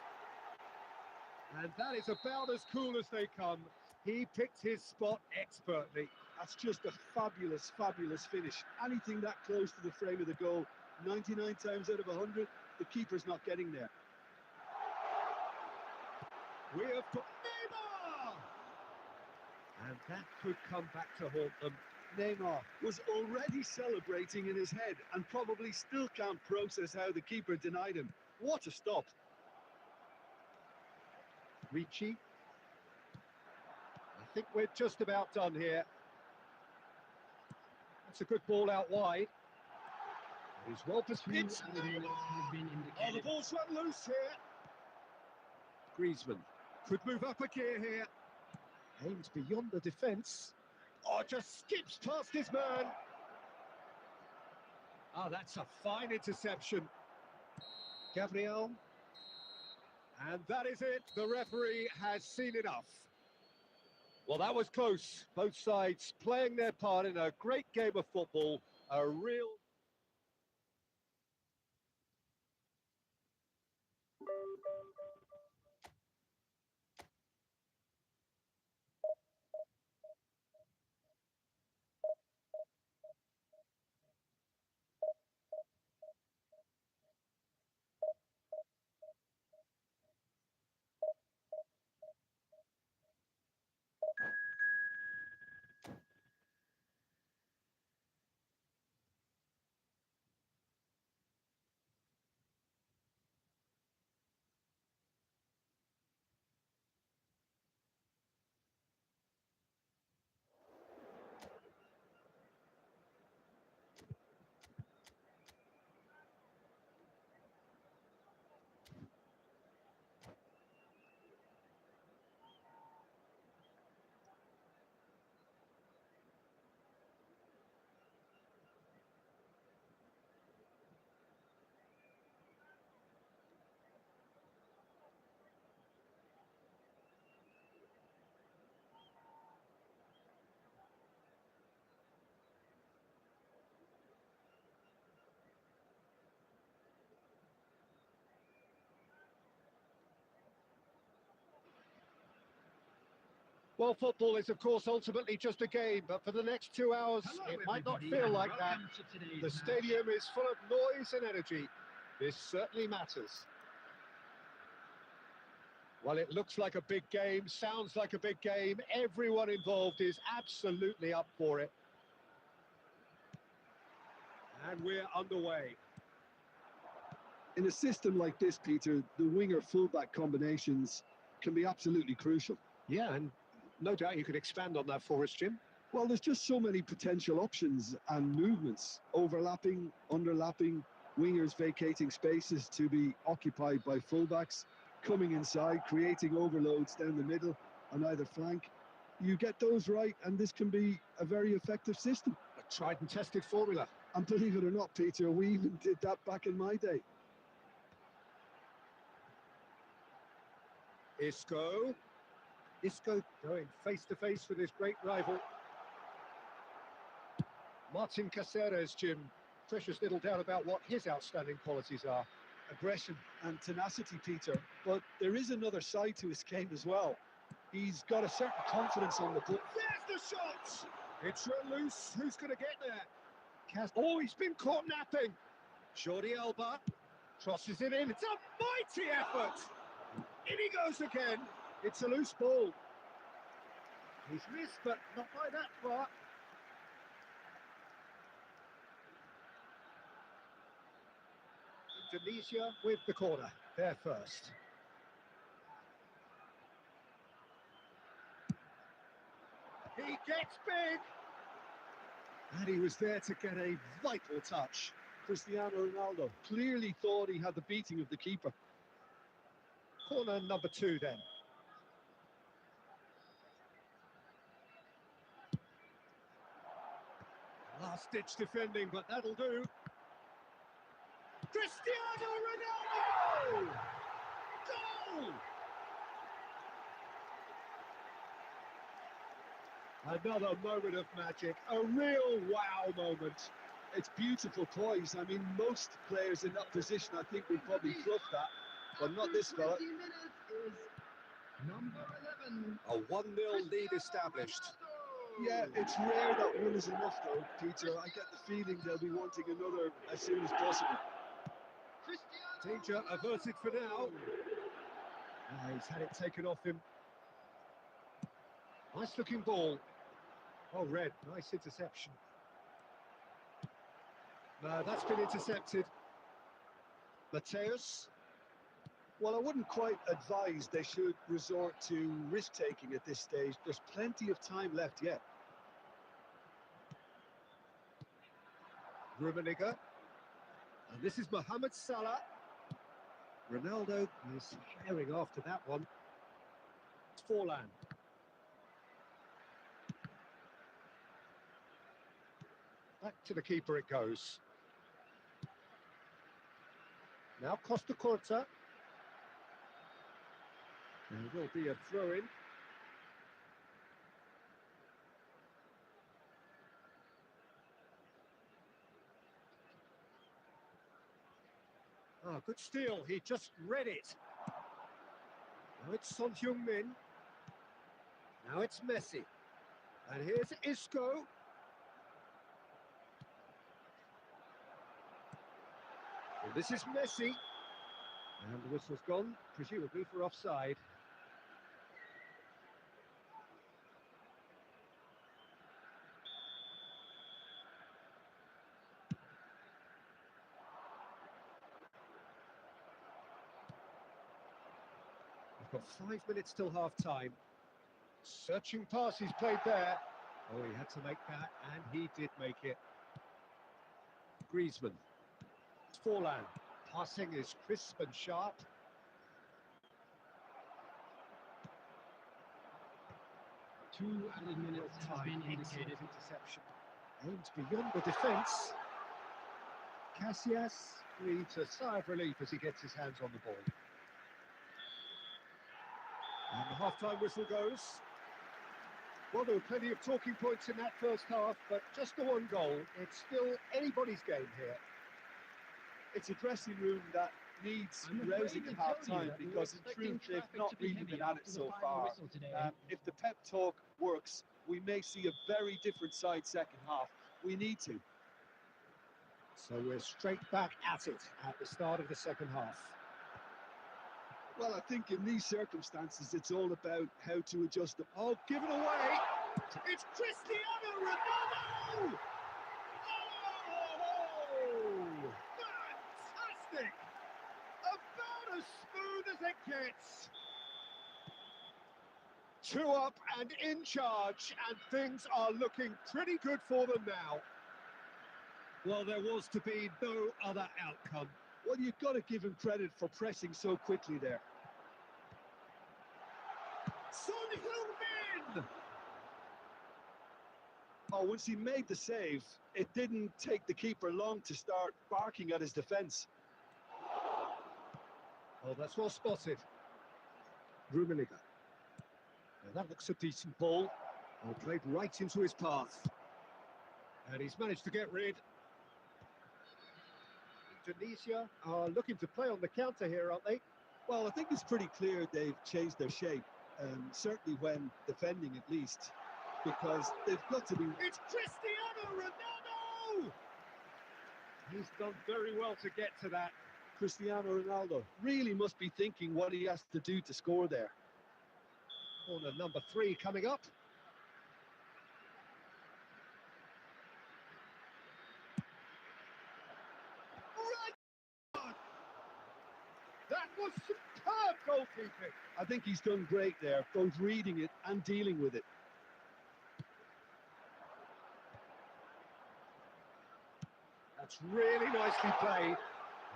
And that is about as cool as they come. He picked his spot expertly. That's just a fabulous, fabulous finish. Anything that close to the frame of the goal, 99 times out of 100, the keeper's not getting there. We have got Neymar! And that could come back to haunt them. Neymar was already celebrating in his head and probably still can't process how the keeper denied him. What a stop. Ricci. I think we're just about done here. That's a good ball out wide. He's well pursued. It's Neymar! Oh, the ball's run loose here. Griezmann could move up a gear here. Aims beyond the defence. Oh, just skips past his man. Oh, that's a fine interception. Gabriel. And that is it. The referee has seen enough. Well, that was close. Both sides playing their part in a great game of football. A real... Well, football is, of course, ultimately just a game, but for the next 2 hours, Hello, it might not everybody, feel and like that. welcome to today's The match. stadium is full of noise and energy. This certainly matters. Well, it looks like a big game, sounds like a big game. Everyone involved is absolutely up for it. And we're underway. In a system like this, Peter, the winger-fullback combinations can be absolutely crucial. Yeah, and no doubt you could expand on that for us, Jim. Well, there's just so many potential options and movements, overlapping, underlapping, wingers vacating spaces to be occupied by fullbacks, coming inside, creating overloads down the middle on either flank. You get those right, and this can be a very effective system. A tried and tested formula. And believe it or not, Peter, we even did that back in my day. Isco going face-to-face with his great rival. Martin Caceres, Jim. Precious little doubt about what his outstanding qualities are. Aggression and tenacity, Peter, but there is another side to his game as well. He's got a certain confidence on the ball. There's the shot! It's run loose. Who's going to get there? Oh, he's been caught napping. Jordi Alba crosses it in. It's a mighty effort. In he goes again. It's a loose ball. He's missed, but not by that far. Indonesia with the corner. There first. He gets big. And he was there to get a vital touch. Cristiano Ronaldo clearly thought he had the beating of the keeper. Corner number 2 then. Last-ditch defending, but that'll do. Cristiano Ronaldo! Goal! Another moment of magic, a real wow moment. It's beautiful poise. I mean, most players in that position, I think, would probably fluff that, but not this fella. 20 minutes is number 11. A 1-0 lead established. Yeah, it's rare that one is enough, though, Peter. I get the feeling they'll be wanting another as soon as possible. Danger averted for now. He's had it taken off him. Nice looking ball. Oh, red, nice interception. No, that's been intercepted. Mateus. Well, I wouldn't quite advise they should resort to risk-taking at this stage. There's plenty of time left yet. Rummenigge. And this is Mohamed Salah. Ronaldo is herring after that one. Forlan. Back to the keeper it goes. Now Costa Corta. There will be a throw-in. Ah, good steal. He just read it. Now it's Son Heung-min. Now it's Messi. And here's Isco. And this is Messi. And the whistle's gone, presumably for offside. We've got 5 minutes till half-time. Searching pass he's played there. Oh, he had to make that, and he did make it. Griezmann. Forlan. Passing is crisp and sharp. Two added minutes has been indicated. Interception. Aimed beyond the defence. Casillas breathes a sigh of relief as he gets his hands on the ball. And the half-time whistle goes. Well, there were plenty of talking points in that first half, but just the one goal. It's still anybody's game here. It's a dressing room that needs I'm afraid rousing to at tell you half-time that we were because in expecting truth they've traffic not to be really heavy been at it after the so final far. whistle today. If the pep talk works, we may see a very different side second half. We need to. So we're straight back at it at the start of the second half. Well, I think in these circumstances, it's all about how to adjust the... Oh, given away! It's Cristiano Ronaldo! Oh! Fantastic! About as smooth as it gets. 2 up and in charge, and things are looking pretty good for them now. Well, there was to be no other outcome. Well, you've got to give him credit for pressing so quickly there. Son Heung-min! Oh, once he made the save, it didn't take the keeper long to start barking at his defence. Oh, that's well spotted. Rummenigge. Now that looks a decent ball. Oh, played right into his path. And he's managed to get rid. Indonesia are looking to play on the counter here, aren't they? Well, I think it's pretty clear they've changed their shape, certainly when defending at least, because they've got to be... It's Cristiano Ronaldo! He's done very well to get to that. Cristiano Ronaldo really must be thinking what he has to do to score there. Corner number 3 coming up. Right! That was superb goalkeeping. I think he's done great there, both reading it and dealing with it. That's really nicely played.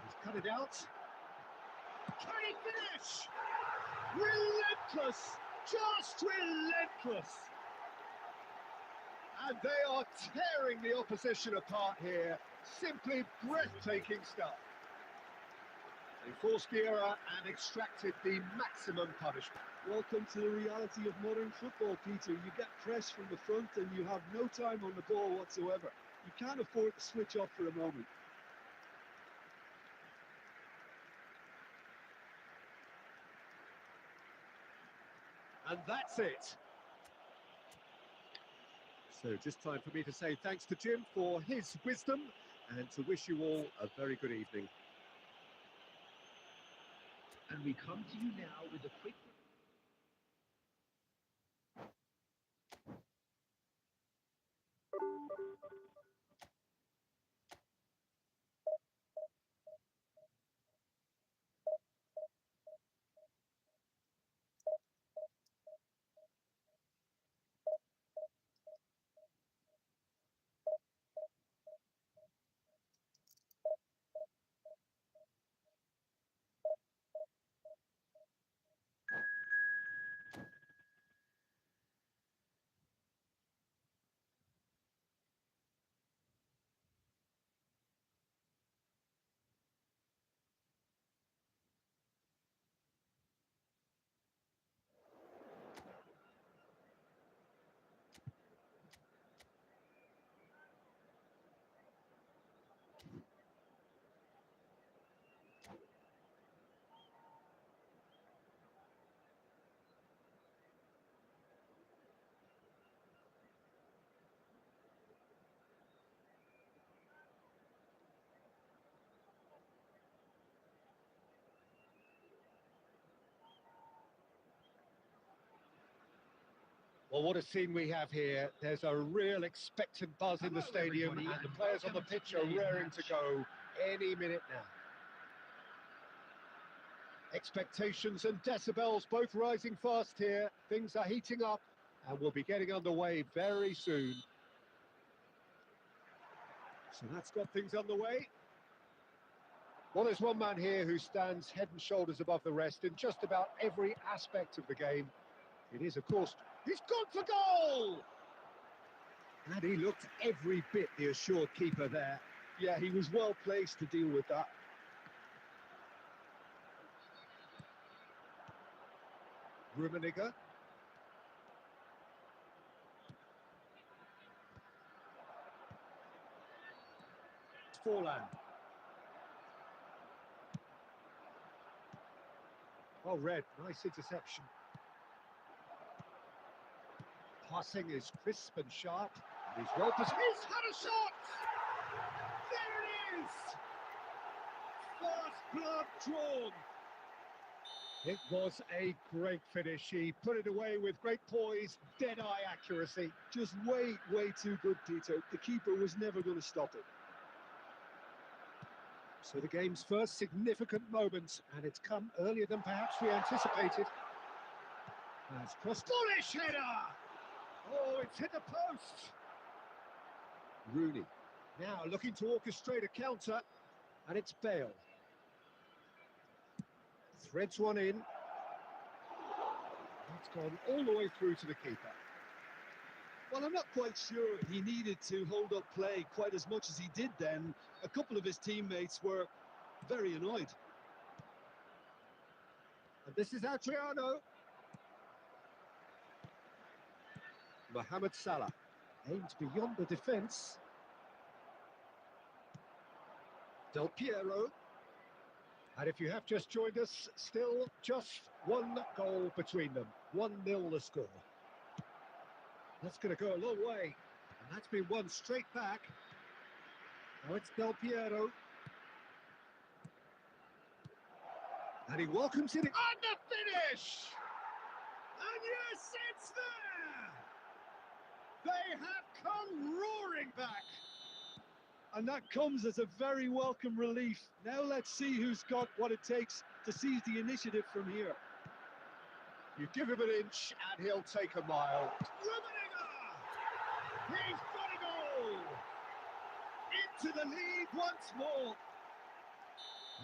He's cut it out. Can he finish? Relentless! Just relentless! And they are tearing the opposition apart here. Simply breathtaking stuff. They forced Guerra and extracted the maximum punishment. Welcome to the reality of modern football, Peter. You get press from the front and you have no time on the ball whatsoever. You can't afford to switch off for a moment. And that's it. So just time for me to say thanks to Jim for his wisdom and to wish you all a very good evening. And we come to you now with a quick... Well, what a scene we have here. There's a real expectant buzz in the Hello, stadium, everybody, and the and players on the welcome to pitch are today's raring match. to go any minute now. Expectations and decibels both rising fast here. Things are heating up, and we'll be getting underway very soon. So that's got things underway. Well, there's one man here who stands head and shoulders above the rest in just about every aspect of the game. It is, of course, he's gone for goal! And he looked every bit the assured keeper there. Yeah, he was well placed to deal with that. Rummenigge. Forlan. Well read, nice interception. Passing is crisp and sharp. He's well positioned. He's had a shot! There it is! First blood drawn. It was a great finish. He put it away with great poise, dead-eye accuracy. Just way too good, Peter. The keeper was never going to stop it. So the game's first significant moment, and it's come earlier than perhaps we anticipated. That's cross. Bullish header! Oh, it's hit the post. Rooney now looking to orchestrate a counter, and it's Bale. Threads one in. It's gone all the way through to the keeper. Well, I'm not quite sure he needed to hold up play quite as much as he did then. A couple of his teammates were very annoyed. And this is Adriano. Mohamed Salah aimed beyond the defence. Del Piero. And if you have just joined us, still just one goal between them. 1-0 the score. That's going to go a long way. And that's been won straight back. Now it's Del Piero. And he welcomes it in. And the finish! And yes, it's there! They have come roaring back. And that comes as a very welcome relief. Now let's see who's got what it takes to seize the initiative from here. You give him an inch and he'll take a mile. Rummenigge! He's got a goal! Into the lead once more.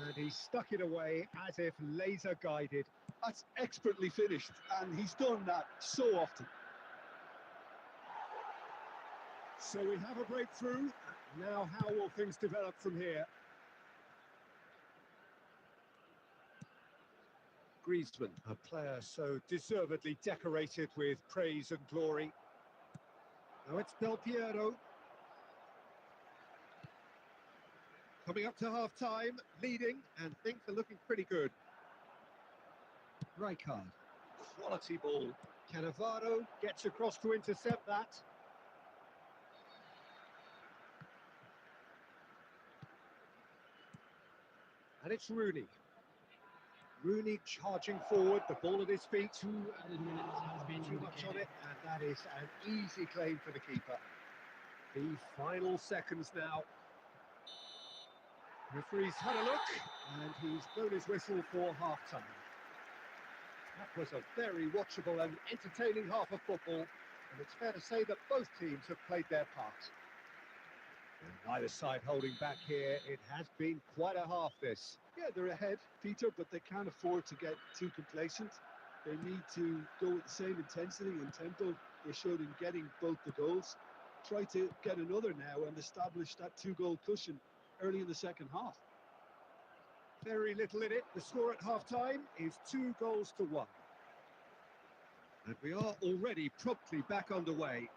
And he stuck it away as if laser guided. That's expertly finished, and he's done that so often. So we have a breakthrough. Now how will things develop from here? Griezmann, a player so deservedly decorated with praise and glory. Now it's Del Piero. Coming up to half-time, leading, and things are looking pretty good. Rijkaard, quality ball. Cannavaro gets across to intercept that. And it's Rooney. Rooney charging forward, the ball at his feet. 2 added minutes has been Too much on indicated. it, and that is an easy claim for the keeper. The final seconds now. Referee's had a look, and he's blown his whistle for half-time. That was a very watchable and entertaining half of football, and it's fair to say that both teams have played their part. And neither side holding back here. It has been quite a half, this. Yeah, they're ahead, Peter, but they can't afford to get too complacent. They need to go with the same intensity and tempo they showed in getting both the goals. Try to get another now and establish that two-goal cushion early in the second half. Very little in it. The score at half-time is 2-1. And we are already promptly back underway.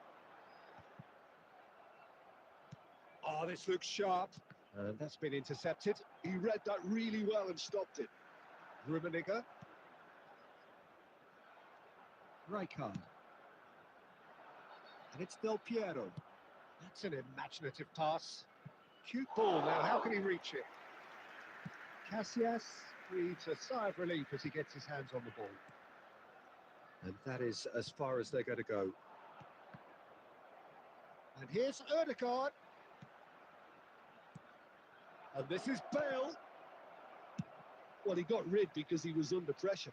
Oh, this looks sharp. And that's been intercepted. He read that really well and stopped it. Rummenigge. Rijkaard. And it's Del Piero. That's an imaginative pass. Cute ball now, how can he reach it? Casillas breathes a sigh of relief as he gets his hands on the ball. And that is as far as they're going to go. And here's Ødegaard. And this is Bale. Well, he got rid because he was under pressure.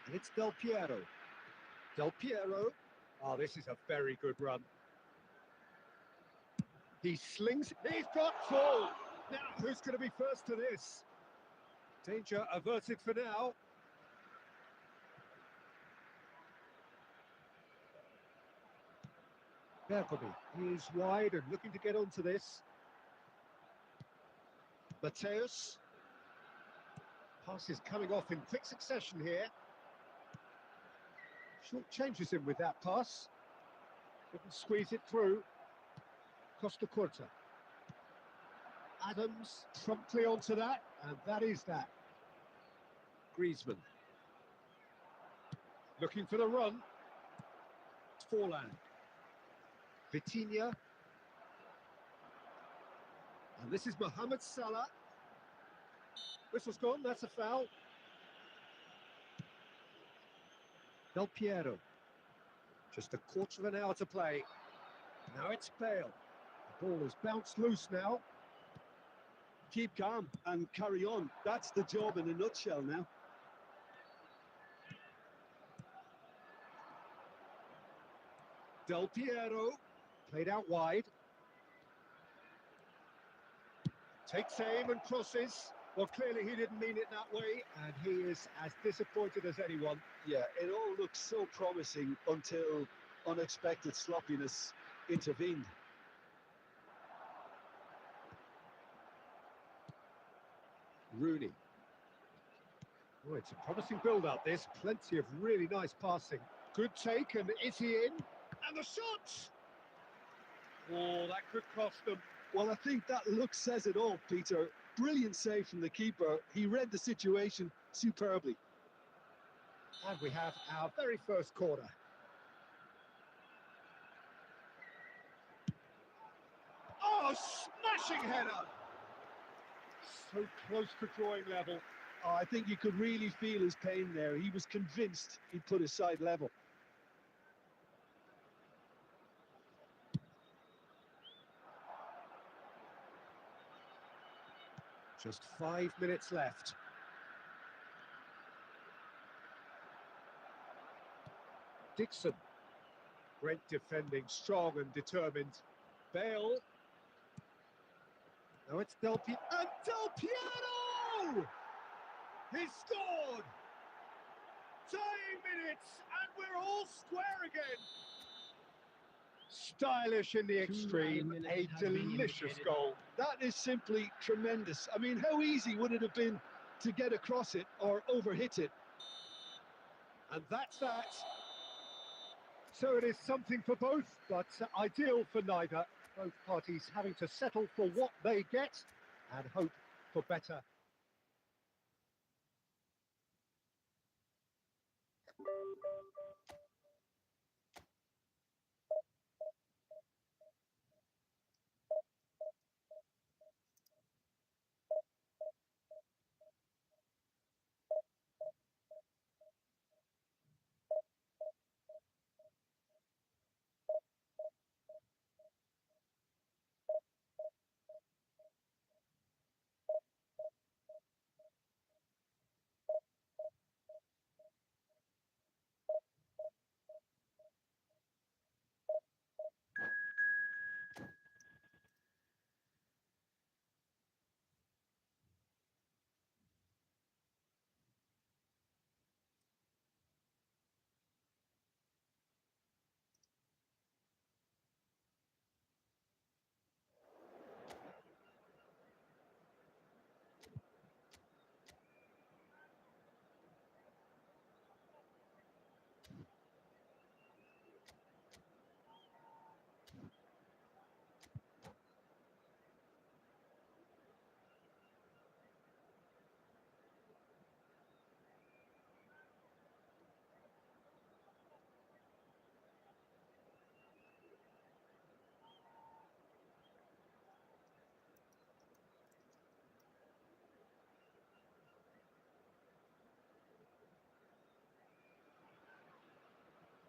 And it's Del Piero. Del Piero. Oh, this is a very good run. He slings. He's got full. Now, who's going to be first to this? Danger averted for now. Bergamy is wide and looking to get onto this. Mateus. Pass is coming off in quick succession here. Short changes him with that pass. Couldn't squeeze it through. Costa Curta. Adams promptly onto that, and that is that. Griezmann. Looking for the run. Forlan. Vitinha. And this is Mohamed Salah. Whistle's gone, that's a foul. Del Piero. Just a quarter of an hour to play. Now it's Bale. The ball has bounced loose now. Keep calm and carry on. That's the job in a nutshell now. Del Piero. Played out wide. Takes aim and crosses. Well, clearly he didn't mean it that way, and he is as disappointed as anyone. Yeah, it all looked so promising until unexpected sloppiness intervened. Rooney. Oh, it's a promising build-up, this. Plenty of really nice passing. Good take, and is he in? And the shot! Oh, that could cost them. Well, I think that look says it all, Peter. Brilliant save from the keeper. He read the situation superbly. And we have our very first corner. Oh, smashing header! So close to drawing level. Oh, I think you could really feel his pain there. He was convinced he'd put his side level. Just 5 minutes left. Dixon. Great defending, strong and determined. Bale. Now it's Del Piero. And Del Piero! He's scored! Dying minutes, and we're all square again. Stylish in the extreme, a delicious goal. That is simply tremendous. I mean, how easy would it have been to get across it or overhit it? And that's that. So it is something for both, but ideal for neither. Both parties having to settle for what they get and hope for better.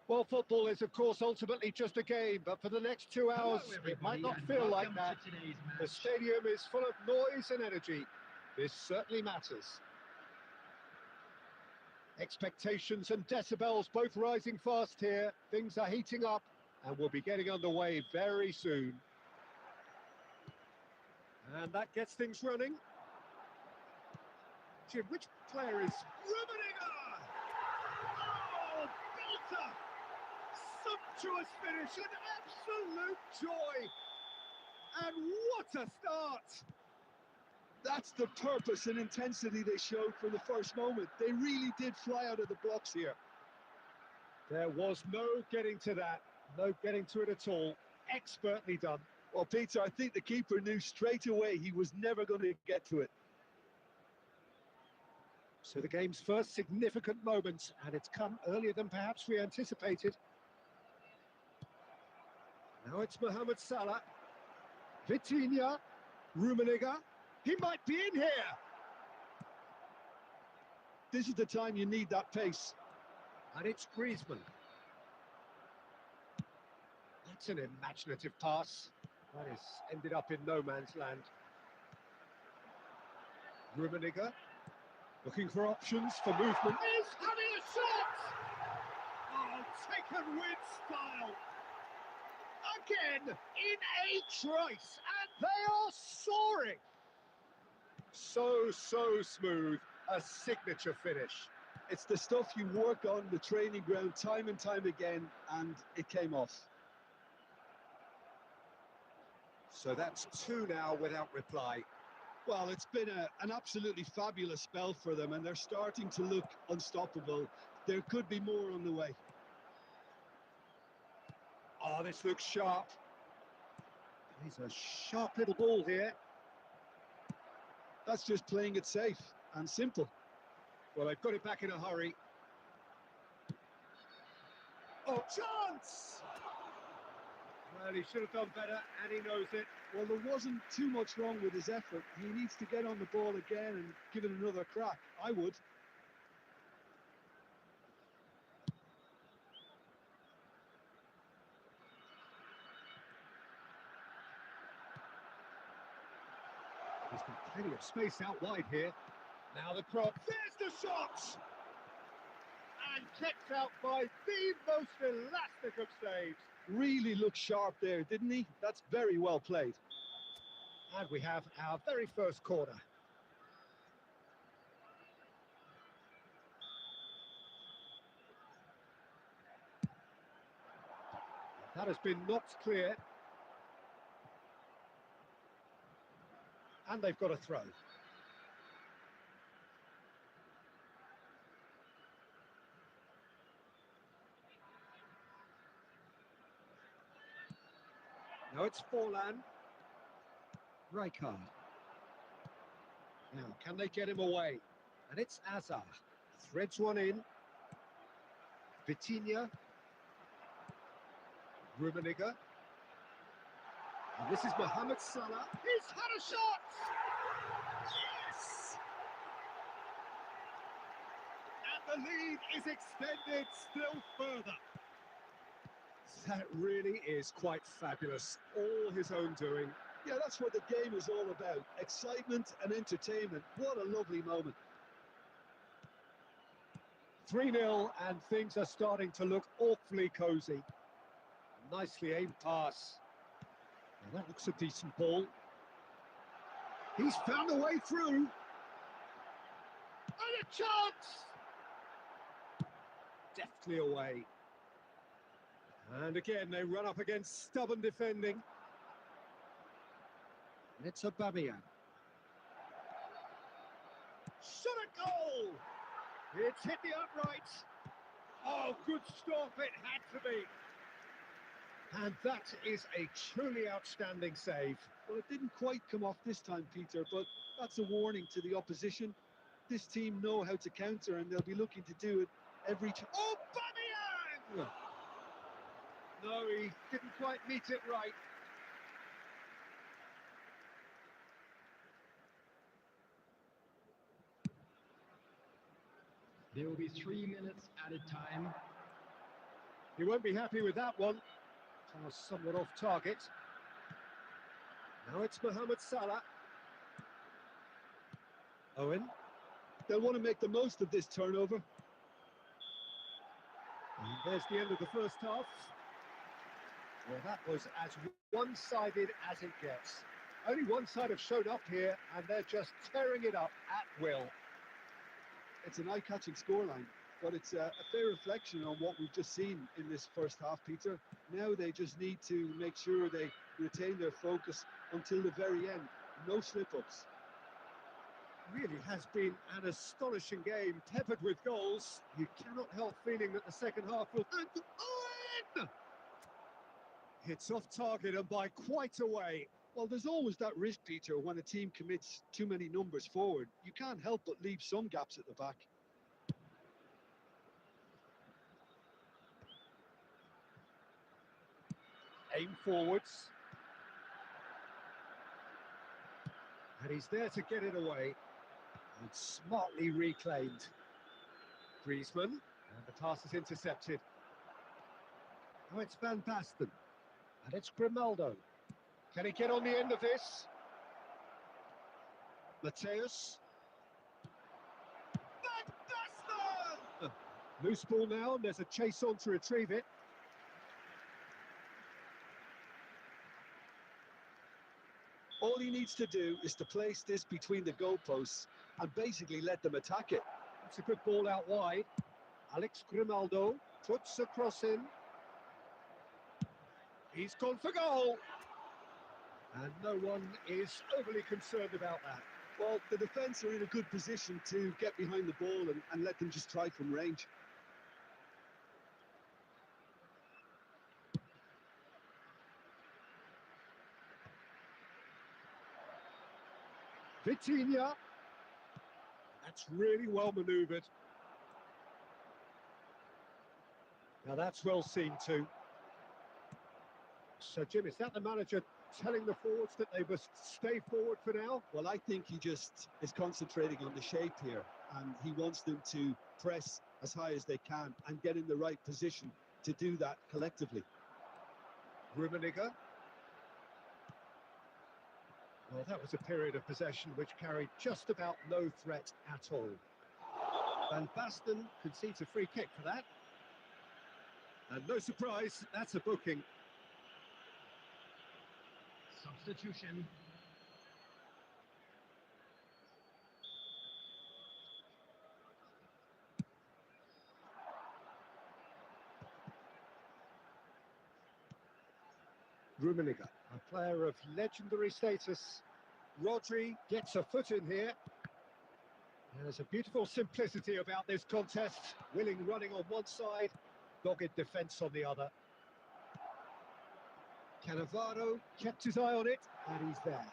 Well, football is, of course, ultimately just a game, but for the next 2 hours, it might not feel like that. The stadium is full of noise and energy. This certainly matters. Expectations and decibels both rising fast here. Things are heating up, and we'll be getting underway very soon. And that gets things running. Jim, which player is... Rummenigge! Oh, belter! Sumptuous finish, an absolute joy! And what a start! That's the purpose and intensity they showed from the first moment. They really did fly out of the blocks here. There was no getting to that, no getting to it at all. Expertly done. Well, Peter, I think the keeper knew straight away he was never going to get to it. So the game's first significant moment, and it's come earlier than perhaps we anticipated. Now it's Mohamed Salah. Vitinha. Rummenigge. He might be in here. This is the time you need that pace. And it's Griezmann. That's an imaginative pass. That has ended up in no man's land. Rummenigge. Looking for options for movement. He's having a shot! Oh, taken with style. Again, in a trice, and they are soaring. So smooth, a signature finish. It's the stuff you work on the training ground time and time again, and it came off. So that's two now without reply. Well, it's been an absolutely fabulous spell for them, and they're starting to look unstoppable. There could be more on the way. Oh, this looks sharp. He's a sharp little ball here. That's just playing it safe and simple. Well, they've got it back in a hurry. Oh, chance! Well, he should have done better, and he knows it. Well, there wasn't too much wrong with his effort. He needs to get on the ball again and give it another crack. I would. There's been plenty of space out wide here. Now the cross. There's the shot! And kept out by the most elastic of saves. Really looked sharp there, didn't he? That's very well played. And we have our very first corner. That has been knocked clear. And they've got a throw. Now it's Forlan. Rijkaard. Now, can they get him away? And it's Azar. Threads one in. Vitinha. Rummenigge. And this is Mohamed Salah. He's had a shot! Yes! And the lead is extended still further. That really is quite fabulous. All his own doing. Yeah, that's what the game is all about. Excitement and entertainment. What a lovely moment. 3-0, and things are starting to look awfully cosy. Nicely aimed pass. Now that looks a decent ball. He's found a way through. And a chance! Deftly away. And again, they run up against stubborn defending. And it's Aubameyang. Shot a goal! It's hit the upright. Oh, good stop, it had to be. And that is a truly outstanding save. Well, it didn't quite come off this time, Peter, but that's a warning to the opposition. This team know how to counter, and they'll be looking to do it every time. Oh, Aubameyang! No, he didn't quite meet it right. There will be 3 minutes at a time. He won't be happy with that one. Pass somewhat off target. Now it's Mohamed Salah. Owen. They'll want to make the most of this turnover. And there's the end of the first half. Well, that was as one-sided as it gets. Only one side have shown up here, and they're just tearing it up at will. It's an eye-catching scoreline, but it's a fair reflection on what we've just seen in this first half, Peter. Now they just need to make sure they retain their focus until the very end. No slip-ups. Really has been an astonishing game, peppered with goals. You cannot help feeling that the second half will... And Owen! It's off target and by quite a way. Well, there's always that risk, Peter, when a team commits too many numbers forward. You can't help but leave some gaps at the back. Aim forwards. And he's there to get it away. And smartly reclaimed. Griezmann. And the pass is intercepted. Now it's Van Basten. And it's Grimaldo. Can he get on the end of this? Mateus. Van Basten! Loose ball now, and there's a chase on to retrieve it. All he needs to do is to place this between the goalposts and basically let them attack it. It's a good ball out wide. Alex Grimaldo puts a cross in. He's gone for goal. And no one is overly concerned about that. Well, the defence are in a good position to get behind the ball and let them just try from range. Vitinha. That's really well manoeuvred. Now that's well seen too. So Jim, is that the manager telling the forwards that they must stay forward for now? Well, I think he just is concentrating on the shape here, and he wants them to press as high as they can and get in the right position to do that collectively. Rummenigge. Well, that was a period of possession which carried just about no threat at all. Van Basten concedes a free kick for that. And no surprise, that's a booking. Substitution. Rummenigge, a player of legendary status. Rodri gets a foot in here. There's a beautiful simplicity about this contest. Willing running on one side, dogged defence on the other. Cannavaro kept his eye on it, and he's there.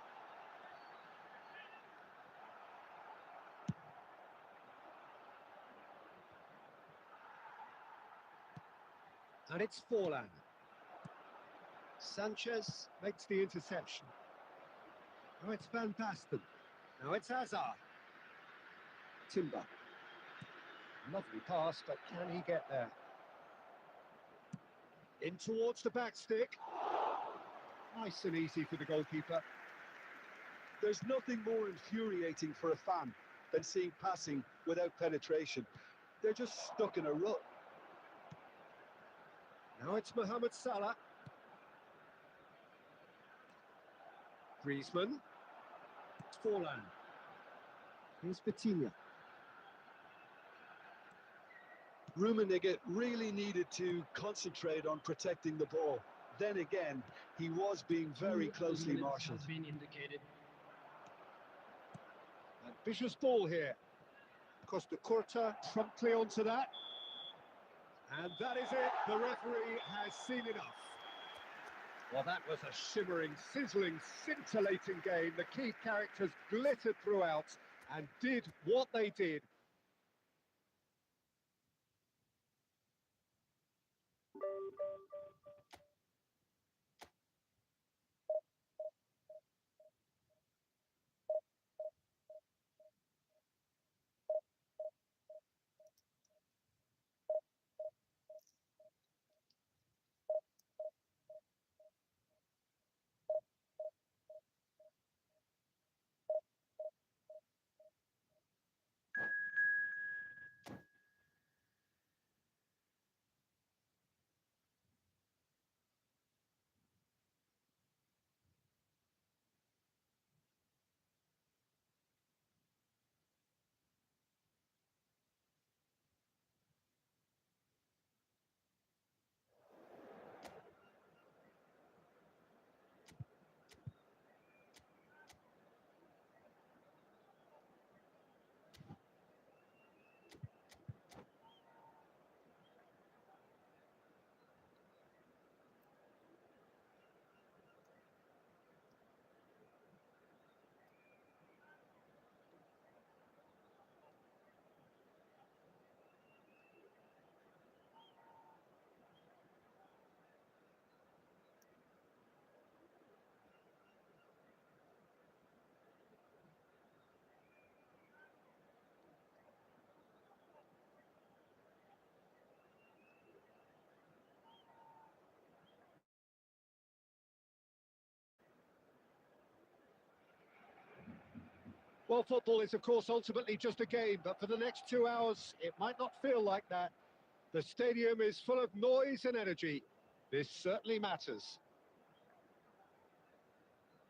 And it's Forlan. Sanchez makes the interception. Now it's Van Basten. Now it's Hazard. Timber. Lovely pass, but can he get there? In towards the back stick. Nice and easy for the goalkeeper. There's nothing more infuriating for a fan than seeing passing without penetration. They're just stuck in a rut. Now it's Mohamed Salah. Griezmann. It's Forlan. Here's Vitinha. Rummenigge really needed to concentrate on protecting the ball. Then again, he was being very closely marshalled. Has been indicated. And vicious ball here. Costa Curta promptly onto that. And that is it. The referee has seen enough. Well, that was a shimmering, sizzling, scintillating game. The key characters glittered throughout and did what they did. Well, football is, of course, ultimately just a game, but for the next 2 hours, it might not feel like that. The stadium is full of noise and energy. This certainly matters.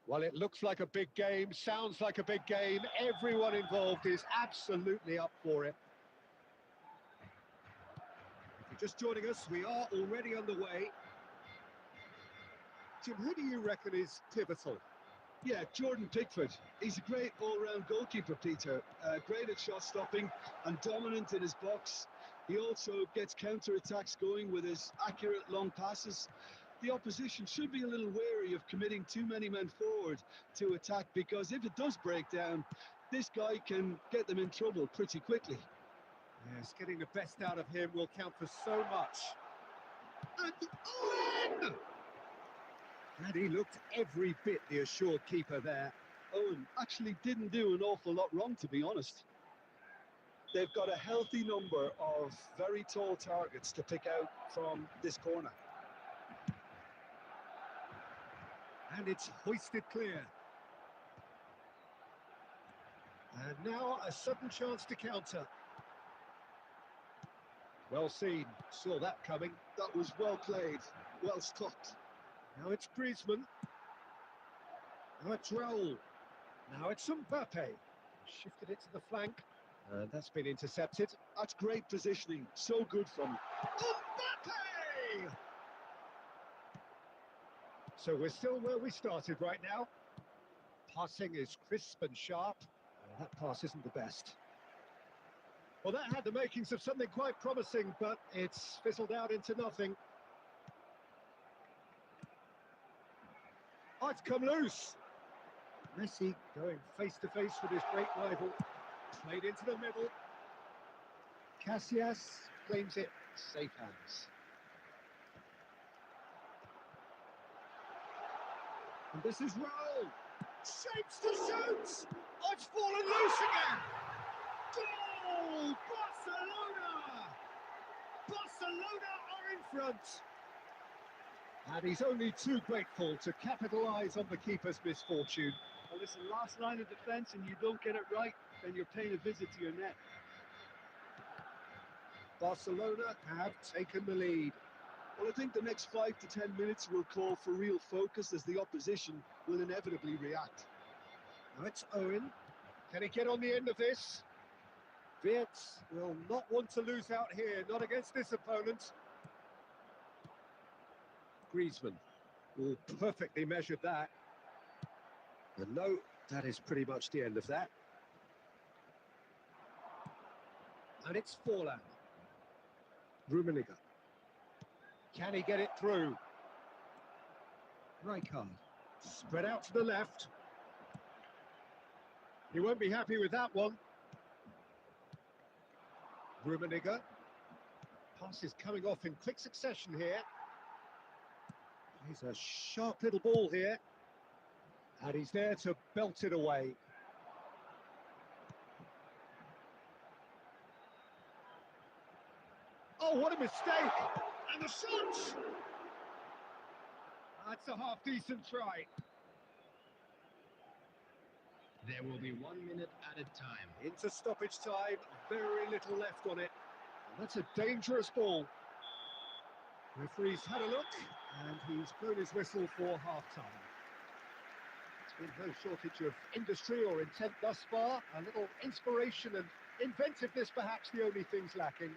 Well, it looks like a big game, sounds like a big game. Everyone involved is absolutely up for it. If you're just joining us, we are already underway. Jim, who do you reckon is pivotal? Yeah, Jordan Pickford. He's a great all-round goalkeeper, Peter. Great at shot stopping and dominant in his box. He also gets counter-attacks going with his accurate long passes. The opposition should be a little wary of committing too many men forward to attack, because if it does break down, this guy can get them in trouble pretty quickly. Yes, getting the best out of him will count for so much. And Owen! And he looked every bit the assured keeper there. Owen actually didn't do an awful lot wrong, to be honest. They've got a healthy number of very tall targets to pick out from this corner. And it's hoisted clear. And now a sudden chance to counter. Well seen, saw that coming. That was well played, well stopped. Now it's Griezmann. Now it's Raul. Now it's Mbappe. Shifted it to the flank. And that's been intercepted. That's great positioning, so good from him. Mbappe! So we're still where we started right now. Passing is crisp and sharp. That pass isn't the best. Well, that had the makings of something quite promising, but it's fizzled out into nothing. Oh, it's come loose. Messi going face to face with his great rival. Played into the middle. Casillas claims it. Safe hands. And this is Raul. Shapes to shoot. Oh, it's fallen loose again. Goal! Barcelona! Barcelona are in front. And he's only too grateful to capitalise on the keeper's misfortune. Well, listen, last line of defence and you don't get it right, then you're paying a visit to your net. Barcelona have taken the lead. Well, I think the next 5 to 10 minutes will call for real focus, as the opposition will inevitably react. Now it's Owen. Can he get on the end of this? Wirtz will not want to lose out here, not against this opponent. Griezmann will perfectly measured that. And no, that is pretty much the end of that. And it's Forlan. Rummenigge. Can he get it through? Rijkaard. Spread out to the left. He won't be happy with that one. Rummenigge. Pass is coming off in quick succession here. He's a sharp little ball here. And he's there to belt it away. Oh, what a mistake! And the shot! That's a half-decent try. There will be 1 minute at a time. Into stoppage time, very little left on it. And that's a dangerous ball. Referee's had a look, and he's blown his whistle for half-time. It's been no shortage of industry or intent thus far. A little inspiration and inventiveness, perhaps the only things lacking.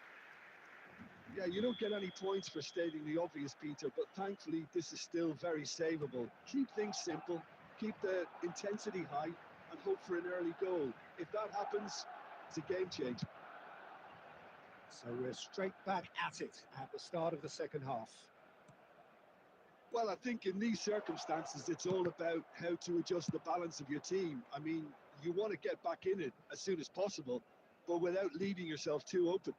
Yeah, you don't get any points for stating the obvious, Peter, but thankfully this is still very savable. Keep things simple, keep the intensity high, and hope for an early goal. If that happens, it's a game changer. So we're straight back at it at the start of the second half. Well, I think in these circumstances, it's all about how to adjust the balance of your team. I mean, you want to get back in it as soon as possible, but without leaving yourself too open.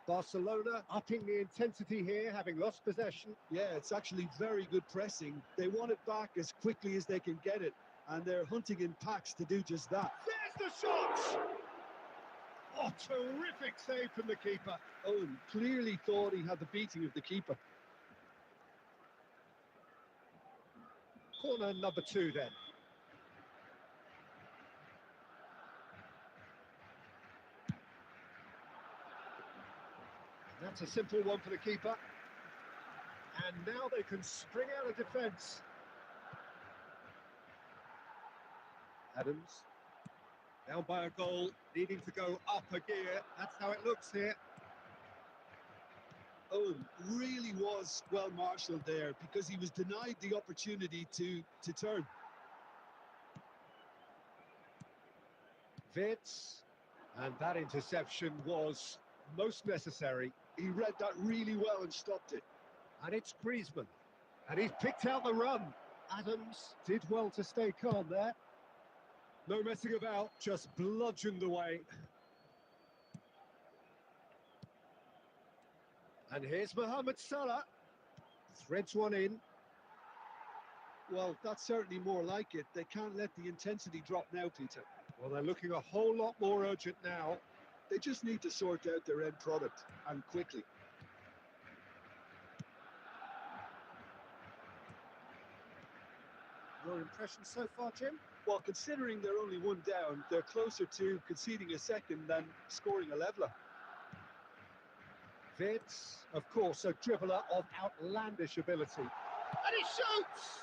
Barcelona upping the intensity here, having lost possession. Yeah, it's actually very good pressing. They want it back as quickly as they can get it, and they're hunting in packs to do just that. There's the shot! Oh, terrific save from the keeper. Owen clearly thought he had the beating of the keeper. Corner number 2 then. That's a simple one for the keeper. And now they can string out a defence. Adams. Down by a goal, needing to go up a gear. That's how it looks here. Owen really was well marshalled there because he was denied the opportunity to turn. Vitz. And that interception was most necessary. He read that really well and stopped it. And it's Griezmann. And he's picked out the run. Adams did well to stay calm there. No messing about, just bludgeoned away. And here's Mohamed Salah. Threads one in. Well, that's certainly more like it. They can't let the intensity drop now, Peter. Well, they're looking a whole lot more urgent now. They just need to sort out their end product, and quickly. Your impressions so far, Jim? Well, considering they're only one down, they're closer to conceding a second than scoring a leveller. Vitz, of course, a dribbler of outlandish ability. And he shoots!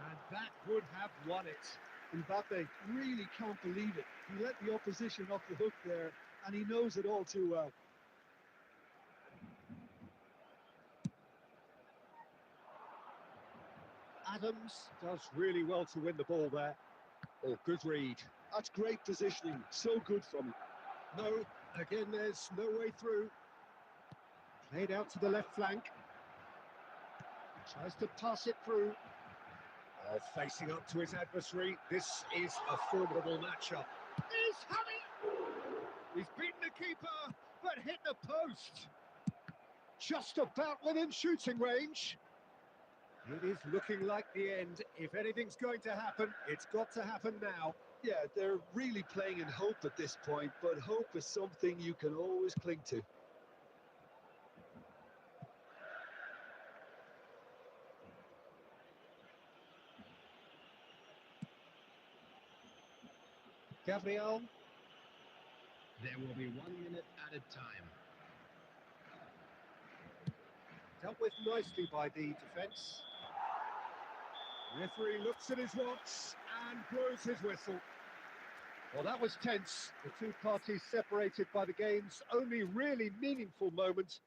And that would have won it. Mbappe really can't believe it. He let the opposition off the hook there, and he knows it all too well. Adams does really well to win the ball there. Oh, good read. That's great positioning. So good from him. No, again, there's no way through. Played out to the left flank. Tries to pass it through. Oh, facing up to his adversary. This is a formidable matchup. He's beaten the keeper, but hit the post. Just about within shooting range. It is looking like the end. If anything's going to happen, it's got to happen now. Yeah, they're really playing in hope at this point, but hope is something you can always cling to. Gabriel. There will be 1 minute added time. Dealt with nicely by the defence. Referee looks at his watch and blows his whistle. Well, that was tense. The two parties separated by the game's only really meaningful moment.